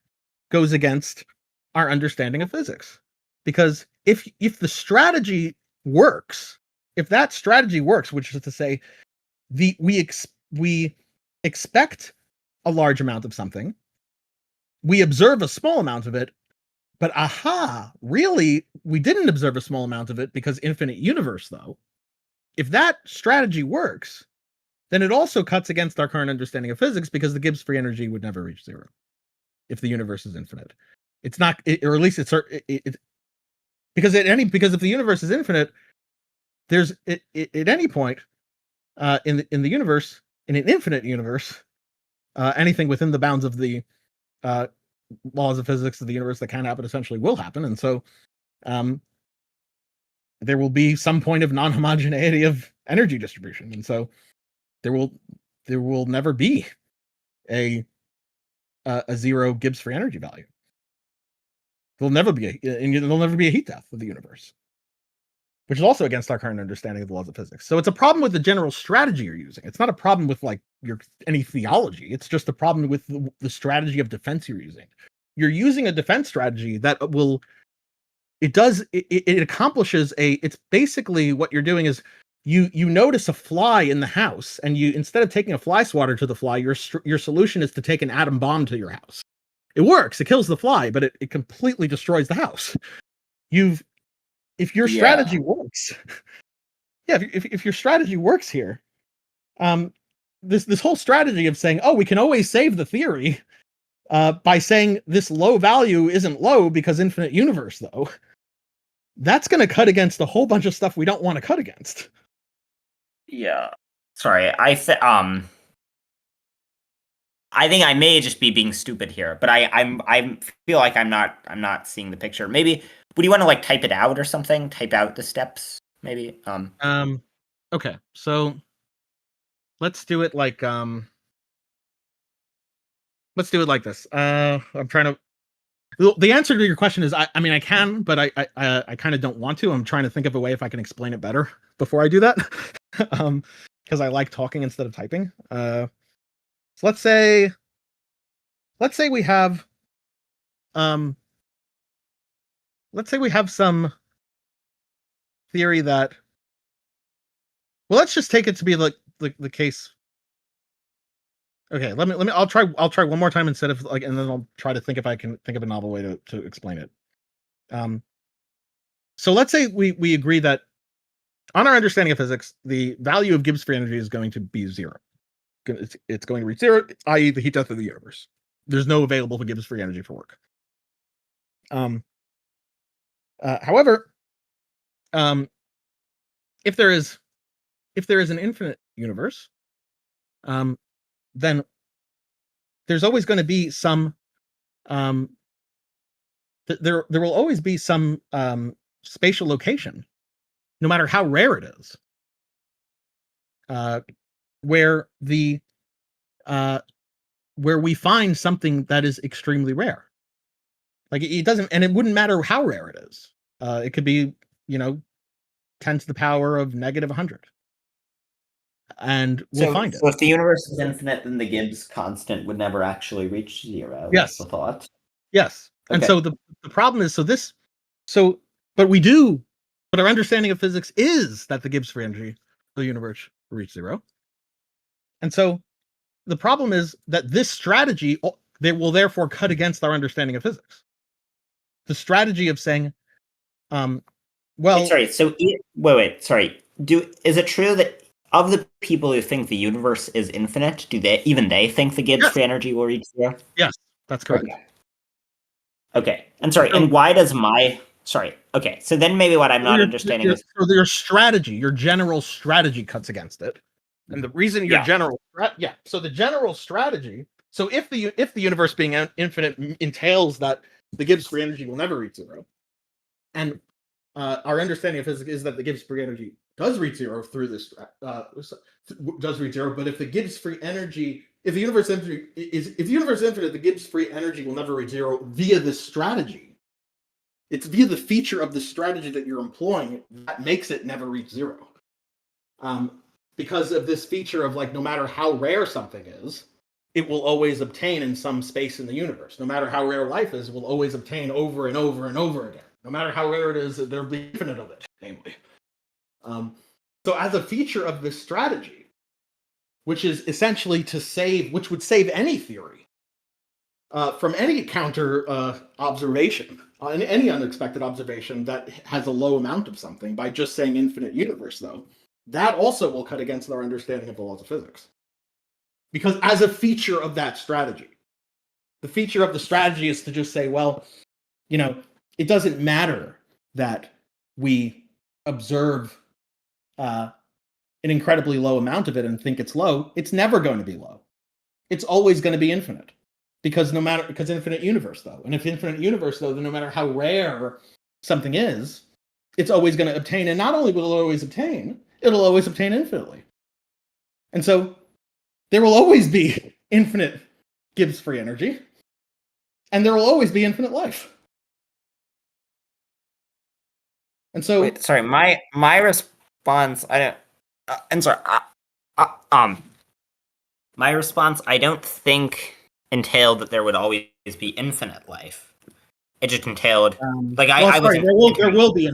goes against our understanding of physics. Because if the strategy works, if that strategy works, which is to say we expect a large amount of something, we observe a small amount of it, but really we didn't observe a small amount of it because infinite universe, though. If that strategy works, then it also cuts against our current understanding of physics because the Gibbs free energy would never reach 0 if the universe is infinite. It's not, or at least because if the universe is infinite, there's at any point in the universe, in an infinite universe, anything within the bounds of the laws of physics of the universe that can happen essentially will happen, and so there will be some point of non-homogeneity of energy distribution, and so there will never be a 0 Gibbs free energy value. There'll never be a heat death of the universe, which is also against our current understanding of the laws of physics. So it's a problem with the general strategy you're using. It's not a problem with like any theology. It's just a problem with the strategy of defense you're using. You're using a defense strategy that it accomplishes it's basically what you're doing is you notice a fly in the house, and you, instead of taking a fly swatter to the fly, your solution is to take an atom bomb to your house. It works, it kills the fly, but it completely destroys the house. If your strategy works, if your strategy works here, this whole strategy of saying, oh, we can always save the theory by saying this low value isn't low because infinite universe, though, that's going to cut against a whole bunch of stuff we don't want to cut against. Yeah. Sorry, I think I may just be being stupid here, but I feel like I'm not seeing the picture. Maybe would you want to like type it out or something? Type out the steps, maybe. Okay, so let's do it like this. I'm trying to. The answer to your question is, I mean, I can, but I kind of don't want to. I'm trying to think of a way if I can explain it better before I do that, because I like talking instead of typing. So let's say we have some theory that, well, let's just take it to be like the case. Okay, I'll try one more time instead of like, and then I'll try to think if I can think of a novel way to explain it. So let's say we agree that on our understanding of physics, the value of Gibbs free energy is going to be 0. It's going to reach 0, i.e. the heat death of the universe. There's no available Gibbs free energy for work. However, if there is an infinite universe, then there's always going to be some there will always be some spatial location, no matter how rare it is, where we find something that is extremely rare. Like it doesn't, and it wouldn't matter how rare it is. It could be, 10 to the power of -100. and we'll find it. So if the universe is infinite, then the Gibbs constant would never actually reach zero. Yes. That's the thought. Yes. And Okay. so the problem is, but our understanding of physics is that the Gibbs free energy of the universe will reach zero. And so the problem is that this strategy, they will therefore cut against our understanding of physics. The strategy of saying, well, Wait, sorry. So wait. Sorry. Is it true that of the people who think the universe is infinite, do they think the Gibbs free energy will reach zero? Yes, that's correct. Okay. And sorry. And why does Okay. So then maybe what I'm not understanding is your strategy, your general strategy cuts against it, and the reason your So the general strategy. So if the universe being infinite entails that the Gibbs free energy will never reach zero, and our understanding of physics is that the Gibbs free energy does reach zero through this does reach zero. But if the Gibbs free energy, if the universe is infinite, the Gibbs free energy will never reach zero via this strategy. It's via the feature of the strategy that you're employing that makes it never reach zero. Because of this feature of, like, no matter how rare something is, it will always obtain in some space in the universe. No matter how rare life is, it will always obtain over and over and over again. No matter how rare it is, there'll be infinite of it, namely. So as a feature of this strategy, which is essentially which would save any theory from any counter observation, any unexpected observation that has a low amount of something, by just saying infinite universe, though, that also will cut against our understanding of the laws of physics. Because as a feature of that strategy, the feature of the strategy is to just say, well, it doesn't matter that we observe an incredibly low amount of it and think it's low. It's never going to be low. It's always going to be infinite. Because infinite universe, though. And if infinite universe, though, then no matter how rare something is, it's always going to obtain. And not only will it always obtain, it'll always obtain infinitely. And so there will always be infinite Gibbs free energy. And there will always be infinite life. And so... Wait, sorry, my response, I don't... I'm sorry. My response, I don't think entailed that there would always be infinite life. It just entailed there will be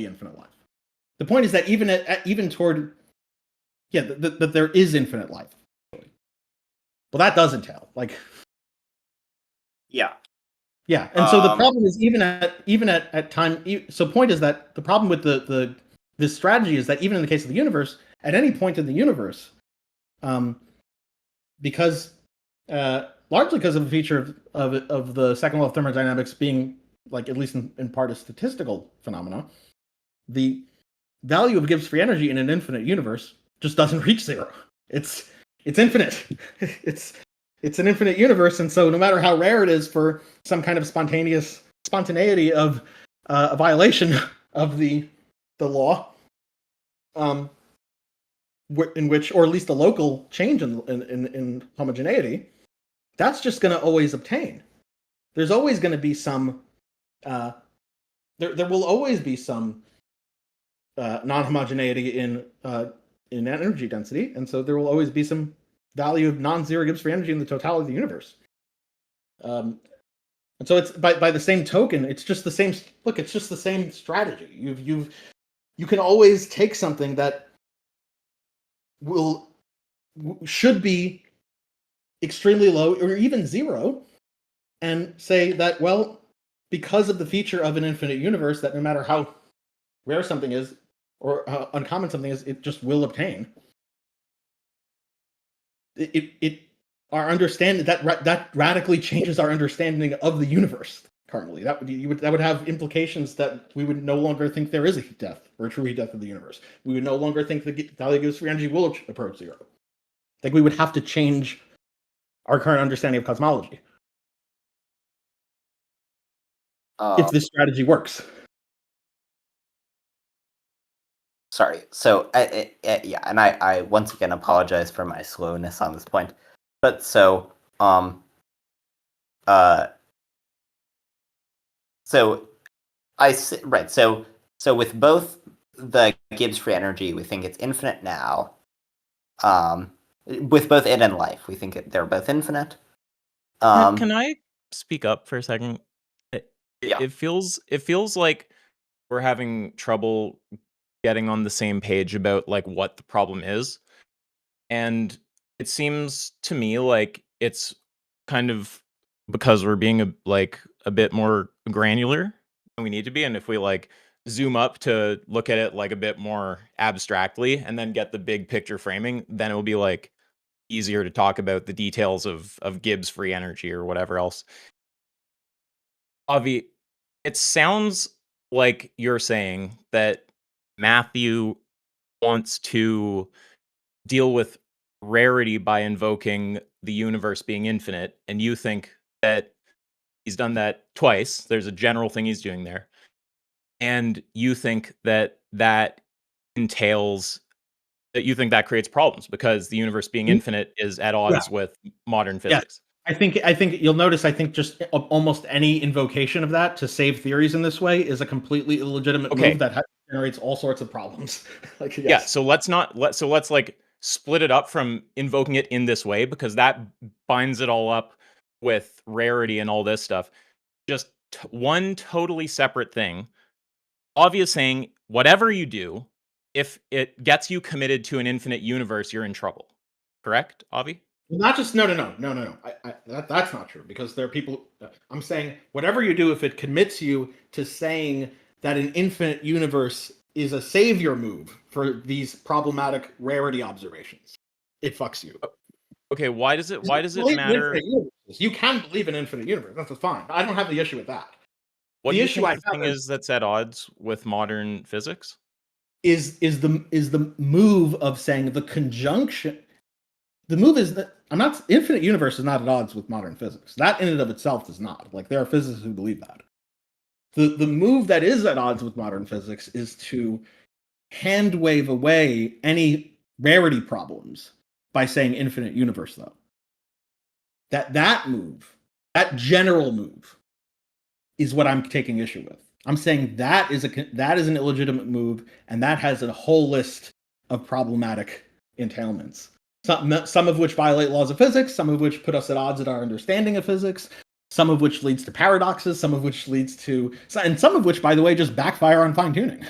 infinite life. The point is that that there is infinite life. Well, that does entail yeah. And so the problem is even at time. So point is that the problem with this strategy is that even in the case of the universe, at any point in the universe, because largely because of a feature of the second law of thermodynamics being, at least in part, a statistical phenomena, the value of Gibbs free energy in an infinite universe just doesn't reach zero. It's infinite. It's an infinite universe, and so no matter how rare it is for some kind of spontaneity of a violation of the law, in which, or at least a local change in homogeneity, that's just going to always obtain. There's always going to be some. There will always be some non-homogeneity in energy density, and so there will always be some value of non-zero Gibbs free energy in the totality of the universe. And so it's by the same token, it's just the same. Look, it's just the same strategy. You can always take something that should be extremely low or even zero, and say that, well, because of the feature of an infinite universe, that no matter how rare something is or how uncommon something is, it just will obtain. Our understanding that radically changes our understanding of the universe currently. That would have implications that we would no longer think there is a heat death or a true heat death of the universe. We would no longer think the value of Gibbs free energy will approach zero. We would have to change our current understanding of cosmology if this strategy works. Sorry. So, and I once again apologize for my slowness on this point. But so with both the Gibbs free energy, we think it's infinite now. With both it and life, we think they're both infinite. Can I speak up for a second? Yeah. It feels like we're having trouble getting on the same page about like what the problem is. And it seems to me like it's kind of because we're being a bit more granular than we need to be. And if we like zoom up to look at it like a bit more abstractly and then get the big picture framing, then it will be like easier to talk about the details of Gibbs free energy or whatever else. Avi, it sounds like you're saying that Matthew wants to deal with rarity by invoking the universe being infinite, and you think that he's done that twice. There's a general thing he's doing there. And you think that entails that you think that creates problems because the universe being infinite is at odds with modern physics. I think you'll notice. I think just almost any invocation of that to save theories in this way is a completely illegitimate move that generates all sorts of problems. Like, yes. Yeah. So let's like split it up from invoking it in this way because that binds it all up with rarity and all this stuff. Just one totally separate thing. Obvious saying whatever you do, if it gets you committed to an infinite universe, you're in trouble. Correct, Avi? Not just no. That's not true because there are people. I'm saying whatever you do, if it commits you to saying that an infinite universe is a savior move for these problematic rarity observations, it fucks you. Okay, why does it matter? You can believe in infinite universe. That's fine. I don't have the issue with that. What the issue I think is that's at odds with modern physics is the move of saying the conjunction. The move is that infinite universe is not at odds with modern physics. That in and of itself is not. Like there are physicists who believe that. The move that is at odds with modern physics is to hand wave away any rarity problems by saying infinite universe, though. That move, that general move, is what I'm taking issue with. I'm saying that is an illegitimate move, and that has a whole list of problematic entailments. Some of which violate laws of physics, some of which put us at odds at our understanding of physics, some of which leads to paradoxes, some of which leads to, and some of which, by the way, just backfire on fine tuning.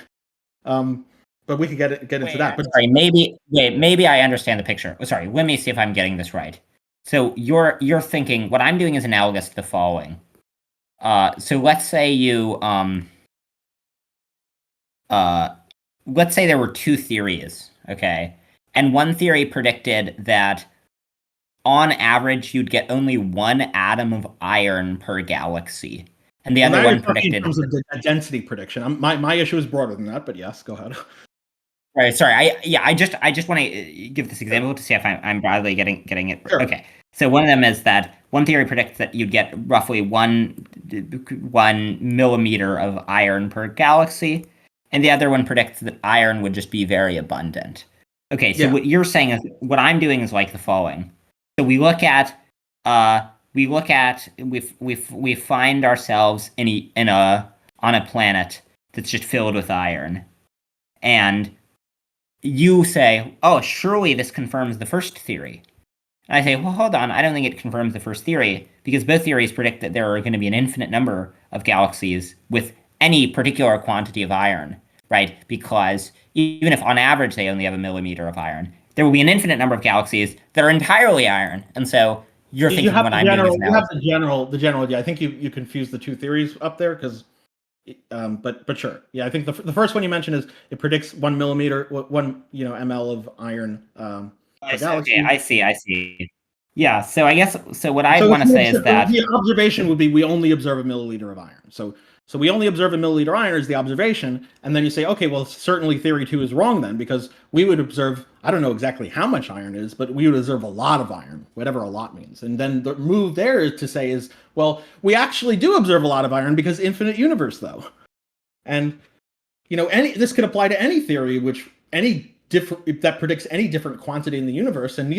But we could get into that. But sorry, maybe I understand the picture. Sorry, let me see if I'm getting this right. So you're thinking what I'm doing is analogous to the following. So let's say let's say there were two theories, okay? And one theory predicted that on average you'd get only one atom of iron per galaxy. And the other one predicted in terms of a density prediction. My issue is broader than that, but yes, go ahead. Right, sorry. I just want to give this example to see if I'm broadly getting it. Sure. Okay. So one of them is that one theory predicts that you'd get roughly 1 millimeter of iron per galaxy, and the other one predicts that iron would just be very abundant. Okay, so what you're saying is what I'm doing is like the following. So we find ourselves on a planet that's just filled with iron, and you say, "Oh, surely this confirms the first theory." And I say, well, hold on, I don't think it confirms the first theory, because both theories predict that there are going to be an infinite number of galaxies with any particular quantity of iron, right? Because even if on average they only have 1 millimeter of iron, there will be an infinite number of galaxies that are entirely iron. And so you're thinking what I'm doing is now. You have the general. Yeah, I think you confuse the two theories up there because, but sure. Yeah, I think the first one you mentioned is it predicts 1 millimeter, 1 ml of iron. Okay, I see. Yeah, so I guess what I want to say is that the observation would be we only observe 1 milliliter of iron. So we only observe 1 milliliter of iron is the observation, and then you say, okay, well, certainly theory 2 is wrong then, because we would observe, I don't know exactly how much iron is, but we would observe a lot of iron, whatever a lot means. And then the move there to say is, well, we actually do observe a lot of iron because infinite universe, though. And this could apply to any theory, that predicts any different quantity in the universe, and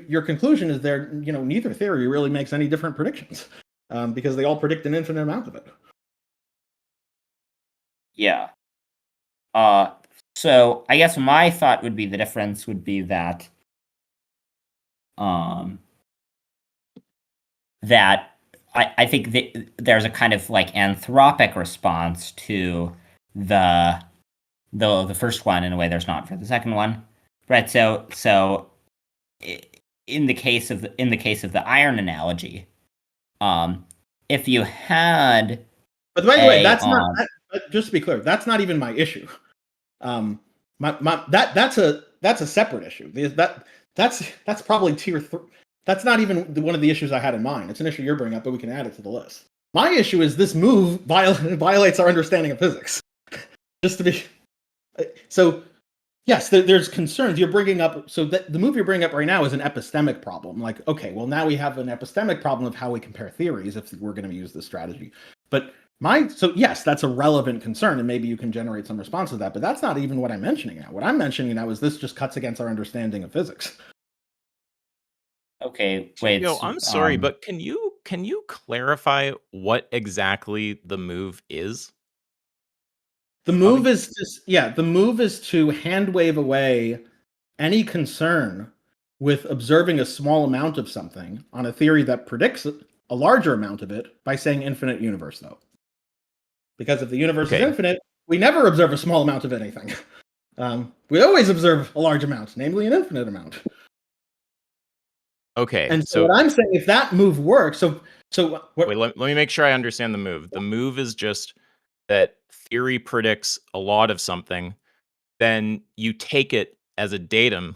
your conclusion is neither theory really makes any different predictions, because they all predict an infinite amount of it. Yeah. So I guess my thought would be the difference would be that that I think that there's a kind of like anthropic response to the first one in a way there's not for the second one, right? So in the case of the iron analogy, if you had, but by the way, that's not. Just to be clear, that's not even my issue. That's a separate issue. That's probably tier 3. That's not even one of the issues I had in mind. It's an issue you're bringing up, but we can add it to the list. My issue is this move violates our understanding of physics. Just to be so, yes, there's concerns you're bringing up. So the move you're bringing up right now is an epistemic problem. Like, okay, well now we have an epistemic problem of how we compare theories if we're going to use this strategy. But so yes, that's a relevant concern, and maybe you can generate some response to that. But that's not even what I'm mentioning now. What I'm mentioning now is this just cuts against our understanding of physics. Okay, wait. Yo, I'm sorry, but can you clarify what exactly the move is? The move is to hand wave away any concern with observing a small amount of something on a theory that predicts a larger amount of it by saying infinite universe, though. Because if the universe is infinite, we never observe a small amount of anything. We always observe a large amount, namely an infinite amount. Okay. And so what I'm saying, if that move works, wait, let me make sure I understand the move. The move is just that theory predicts a lot of something, then you take it as a datum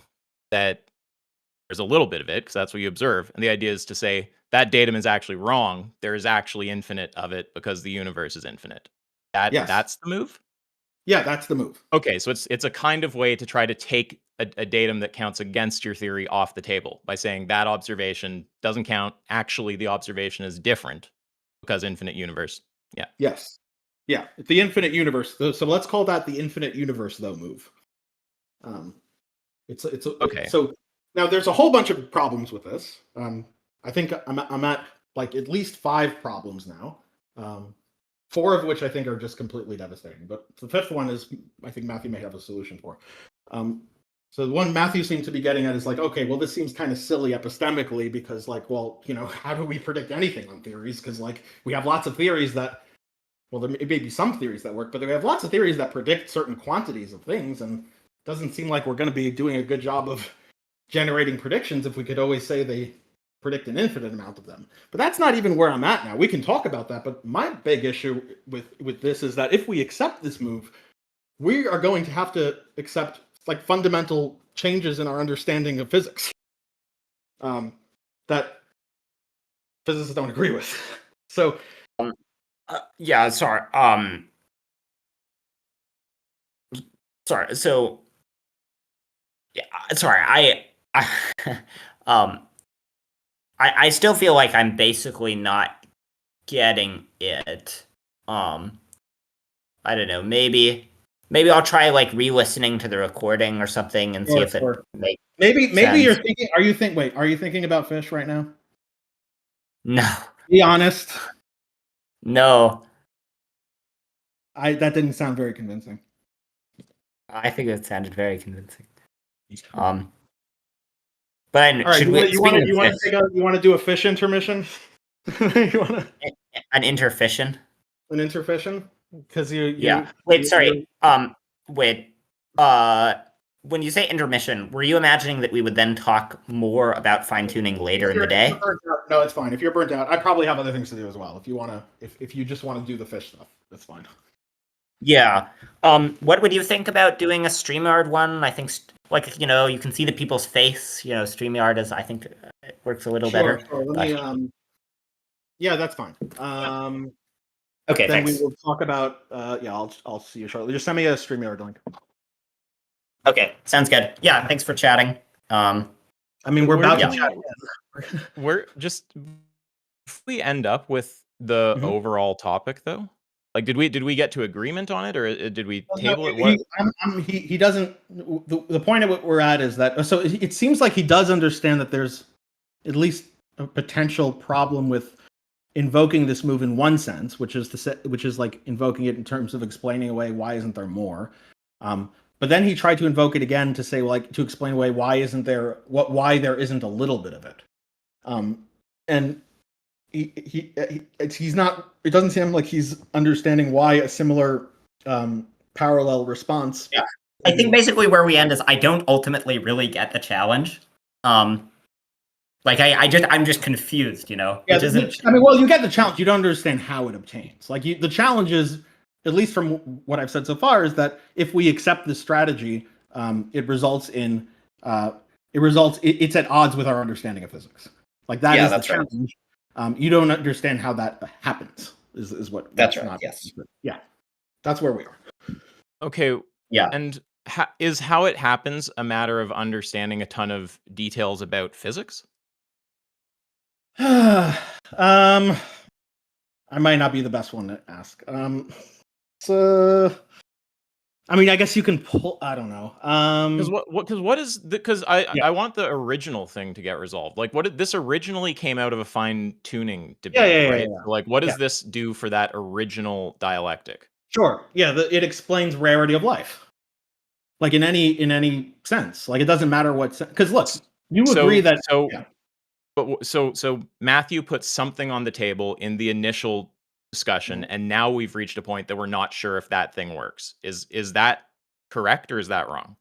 that there's a little bit of it, because that's what you observe. And the idea is to say that datum is actually wrong. There is actually infinite of it because the universe is infinite. That's the move? Yeah, that's the move. Okay, so it's a kind of way to try to take a datum that counts against your theory off the table by saying that observation doesn't count. Actually, the observation is different because infinite universe. Yeah. Yes. Yeah, the infinite universe. So let's call that the infinite universe, though, move. It's okay. So now there's a whole bunch of problems with this. I think I'm at like at least 5 problems now. 4 of which I think are just completely devastating. But the 5th one is, I think Matthew may have a solution for. So the one Matthew seems to be getting at is like, okay, well, this seems kind of silly epistemically because, like, well, how do we predict anything on theories? Because, like, we have lots of theories that, well, there may be some theories that work, but we have lots of theories that predict certain quantities of things, and it doesn't seem like we're going to be doing a good job of generating predictions if we could always say they predict an infinite amount of them. But that's not even where I'm at now. We can talk about that, but my big issue with this is that if we accept this move, we are going to have to accept like fundamental changes in our understanding of physics that physicists don't agree with. So yeah, sorry. Sorry. So yeah, sorry. I still feel like I'm basically not getting it. I don't know. Maybe I'll try like re-listening to the recording or something and see if it makes maybe sense. You're thinking. Are you thinking about fish right now? No. Be honest. No. That didn't sound very convincing. I think it sounded very convincing. But all right, you want to do a fish intermission? You want an interfission? An interfission? Because Sorry. When you say intermission, were you imagining that we would then talk more about fine tuning later in the day? No, it's fine. If you're burnt out, I probably have other things to do as well. If you just want to do the fish stuff, that's fine. Yeah. What would you think about doing a StreamYard one? I think you can see the people's face. StreamYard is, I think, it works a little better. Sure. Let me, yeah, that's fine. Okay, then thanks. we will talk about. I'll see you shortly. Just send me a StreamYard link. Okay, sounds good. Yeah, thanks for chatting. I mean, we're about to chat. We're just. If we end up with the overall topic, though, like, did we get to agreement on it, or did we table it? He doesn't. The point of what we're at is that. So it seems like he does understand that there's at least a potential problem with invoking this move in one sense, which is like invoking it in terms of explaining away why isn't there more. but then he tried to invoke it again to say, like, to explain away why there isn't a little bit of it. And he's not. It doesn't seem like he's understanding why a similar parallel response. Yeah, I think basically where we end is I don't ultimately really get the challenge. Like I'm just confused, you know. Yeah, well, you get the challenge. You don't understand how it obtains. Like the challenge is, at least from what I've said so far, is that if we accept this strategy, it's at odds with our understanding of physics. Like that is the challenge. Right. You don't understand how that happens. Is what that's right. Yes. Yeah, that's where we are. Okay. Yeah. And is how it happens a matter of understanding a ton of details about physics? I might not be the best one to ask. So, I mean, I guess you can pull. I don't know. Because I want the original thing to get resolved. Like, this originally came out of a fine tuning debate, right? Yeah. Like, what does this do for that original dialectic? Sure. Yeah. It explains rarity of life. Like in any sense. Like it doesn't matter what. Because look, you agree that. So Matthew put something on the table in the initial discussion, and now we've reached a point that we're not sure if that thing works. Is that correct or is that wrong?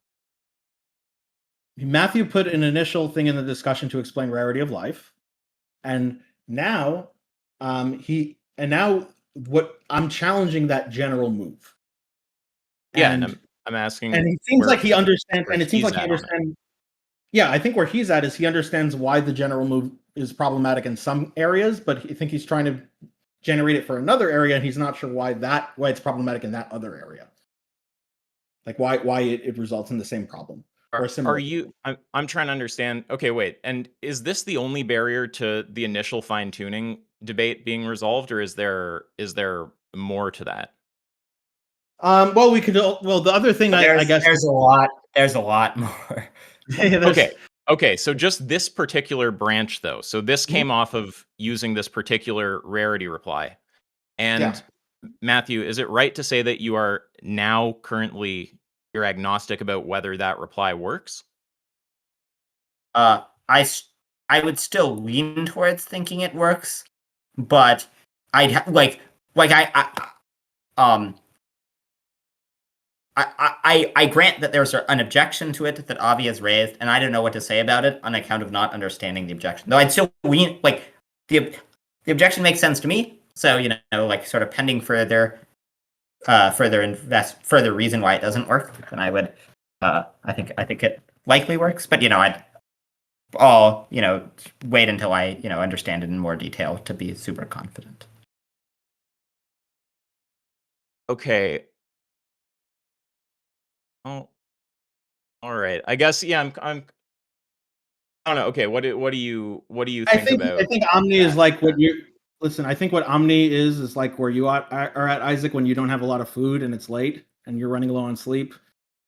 Matthew put an initial thing in the discussion to explain rarity of life, and now what I'm challenging that general move. Yeah, and I'm asking, and it seems like he understands, and it seems like he understands. Yeah, I think where he's at is he understands why the general move is problematic in some areas, but I think he's trying to generate it for another area, and he's not sure why it's problematic in that other area. Like why it results in the same problem. Or a similar I'm trying to understand. Okay, wait. And is this the only barrier to the initial fine-tuning debate being resolved, or is there more to that? Well, the other thing I guess there's a lot more. Okay. So just this particular branch, though. So this came off of using this particular rarity reply. And Matthew, is it right to say that you are now currently you're agnostic about whether that reply works? I would still lean towards thinking it works, but I'd I grant that there's an objection to it that Avi has raised, and I don't know what to say about it on account of not understanding the objection. Though I'd still the objection makes sense to me. So like sort of pending further reason why it doesn't work, then I would I think it likely works. But I'll wait until I understand it in more detail to be super confident. Okay. Oh, all right. I guess I'm. I don't know. Okay, what do you think about? I think Omni is like what you listen. I think what Omni is like where you are at, Isaac, when you don't have a lot of food and it's late and you're running low on sleep,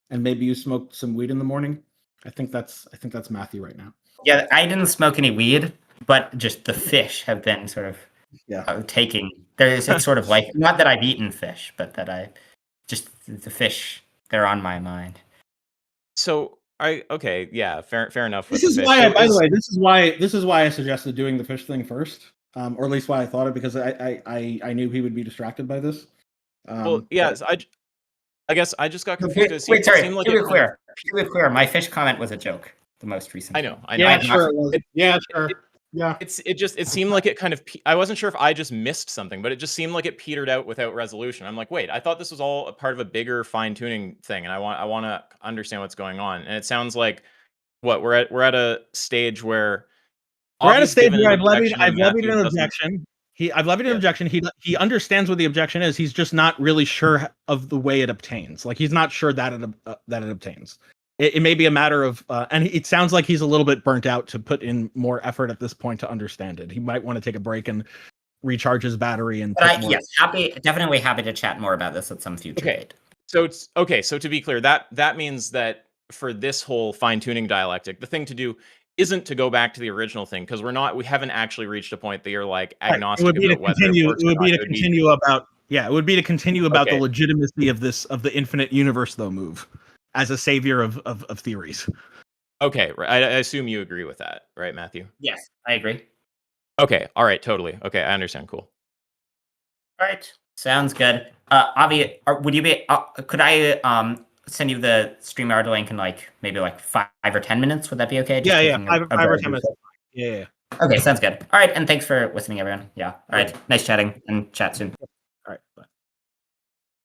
and maybe you smoked some weed in the morning. I think that's Matthew right now. Yeah, I didn't smoke any weed, but just the fish have been sort of taking. It's sort of like not that I've eaten fish, but that the fish. They're on my mind. So fair enough. This is why, by the way, this is why I suggested doing the fish thing first, or at least why I thought it, because I knew he would be distracted by this. I guess I just got confused. Wait, sorry. To be clear, my fish comment was a joke. The most recent. I know. Yeah, sure. It was. Sure. Yeah. It seemed like it kind of. I wasn't sure if I just missed something, but it just seemed like it petered out without resolution. I'm like, wait, I thought this was all a part of a bigger fine tuning thing, and I want to understand what's going on. And it sounds like we're at a stage where I've levied an objection. I've levied an objection. He understands what the objection is. He's just not really sure of the way it obtains. Like he's not sure that it obtains. It may be a matter of, and it sounds like he's a little bit burnt out to put in more effort at this point to understand it. He might want to take a break and recharge his battery. Definitely happy to chat more about this at some future date. So So to be clear, that means that for this whole fine tuning dialectic, the thing to do isn't to go back to the original thing because we haven't actually reached a point that you're like agnostic about whether it works. It would be to continue about the legitimacy of the infinite universe though move. as a savior of theories. Okay, right. I assume you agree with that, right, Matthew? Yes, I agree. Okay, all right, totally. Okay, I understand. Cool. All right, sounds good. Avi, would you be? Could I send you the StreamYard link in like maybe like 5 or 10 minutes? Would that be okay? Just Yeah, taking 5 or 10 very minutes. Yeah. Okay, sounds good. All right, and thanks for listening, everyone. Yeah. All right, nice chatting, and chat soon.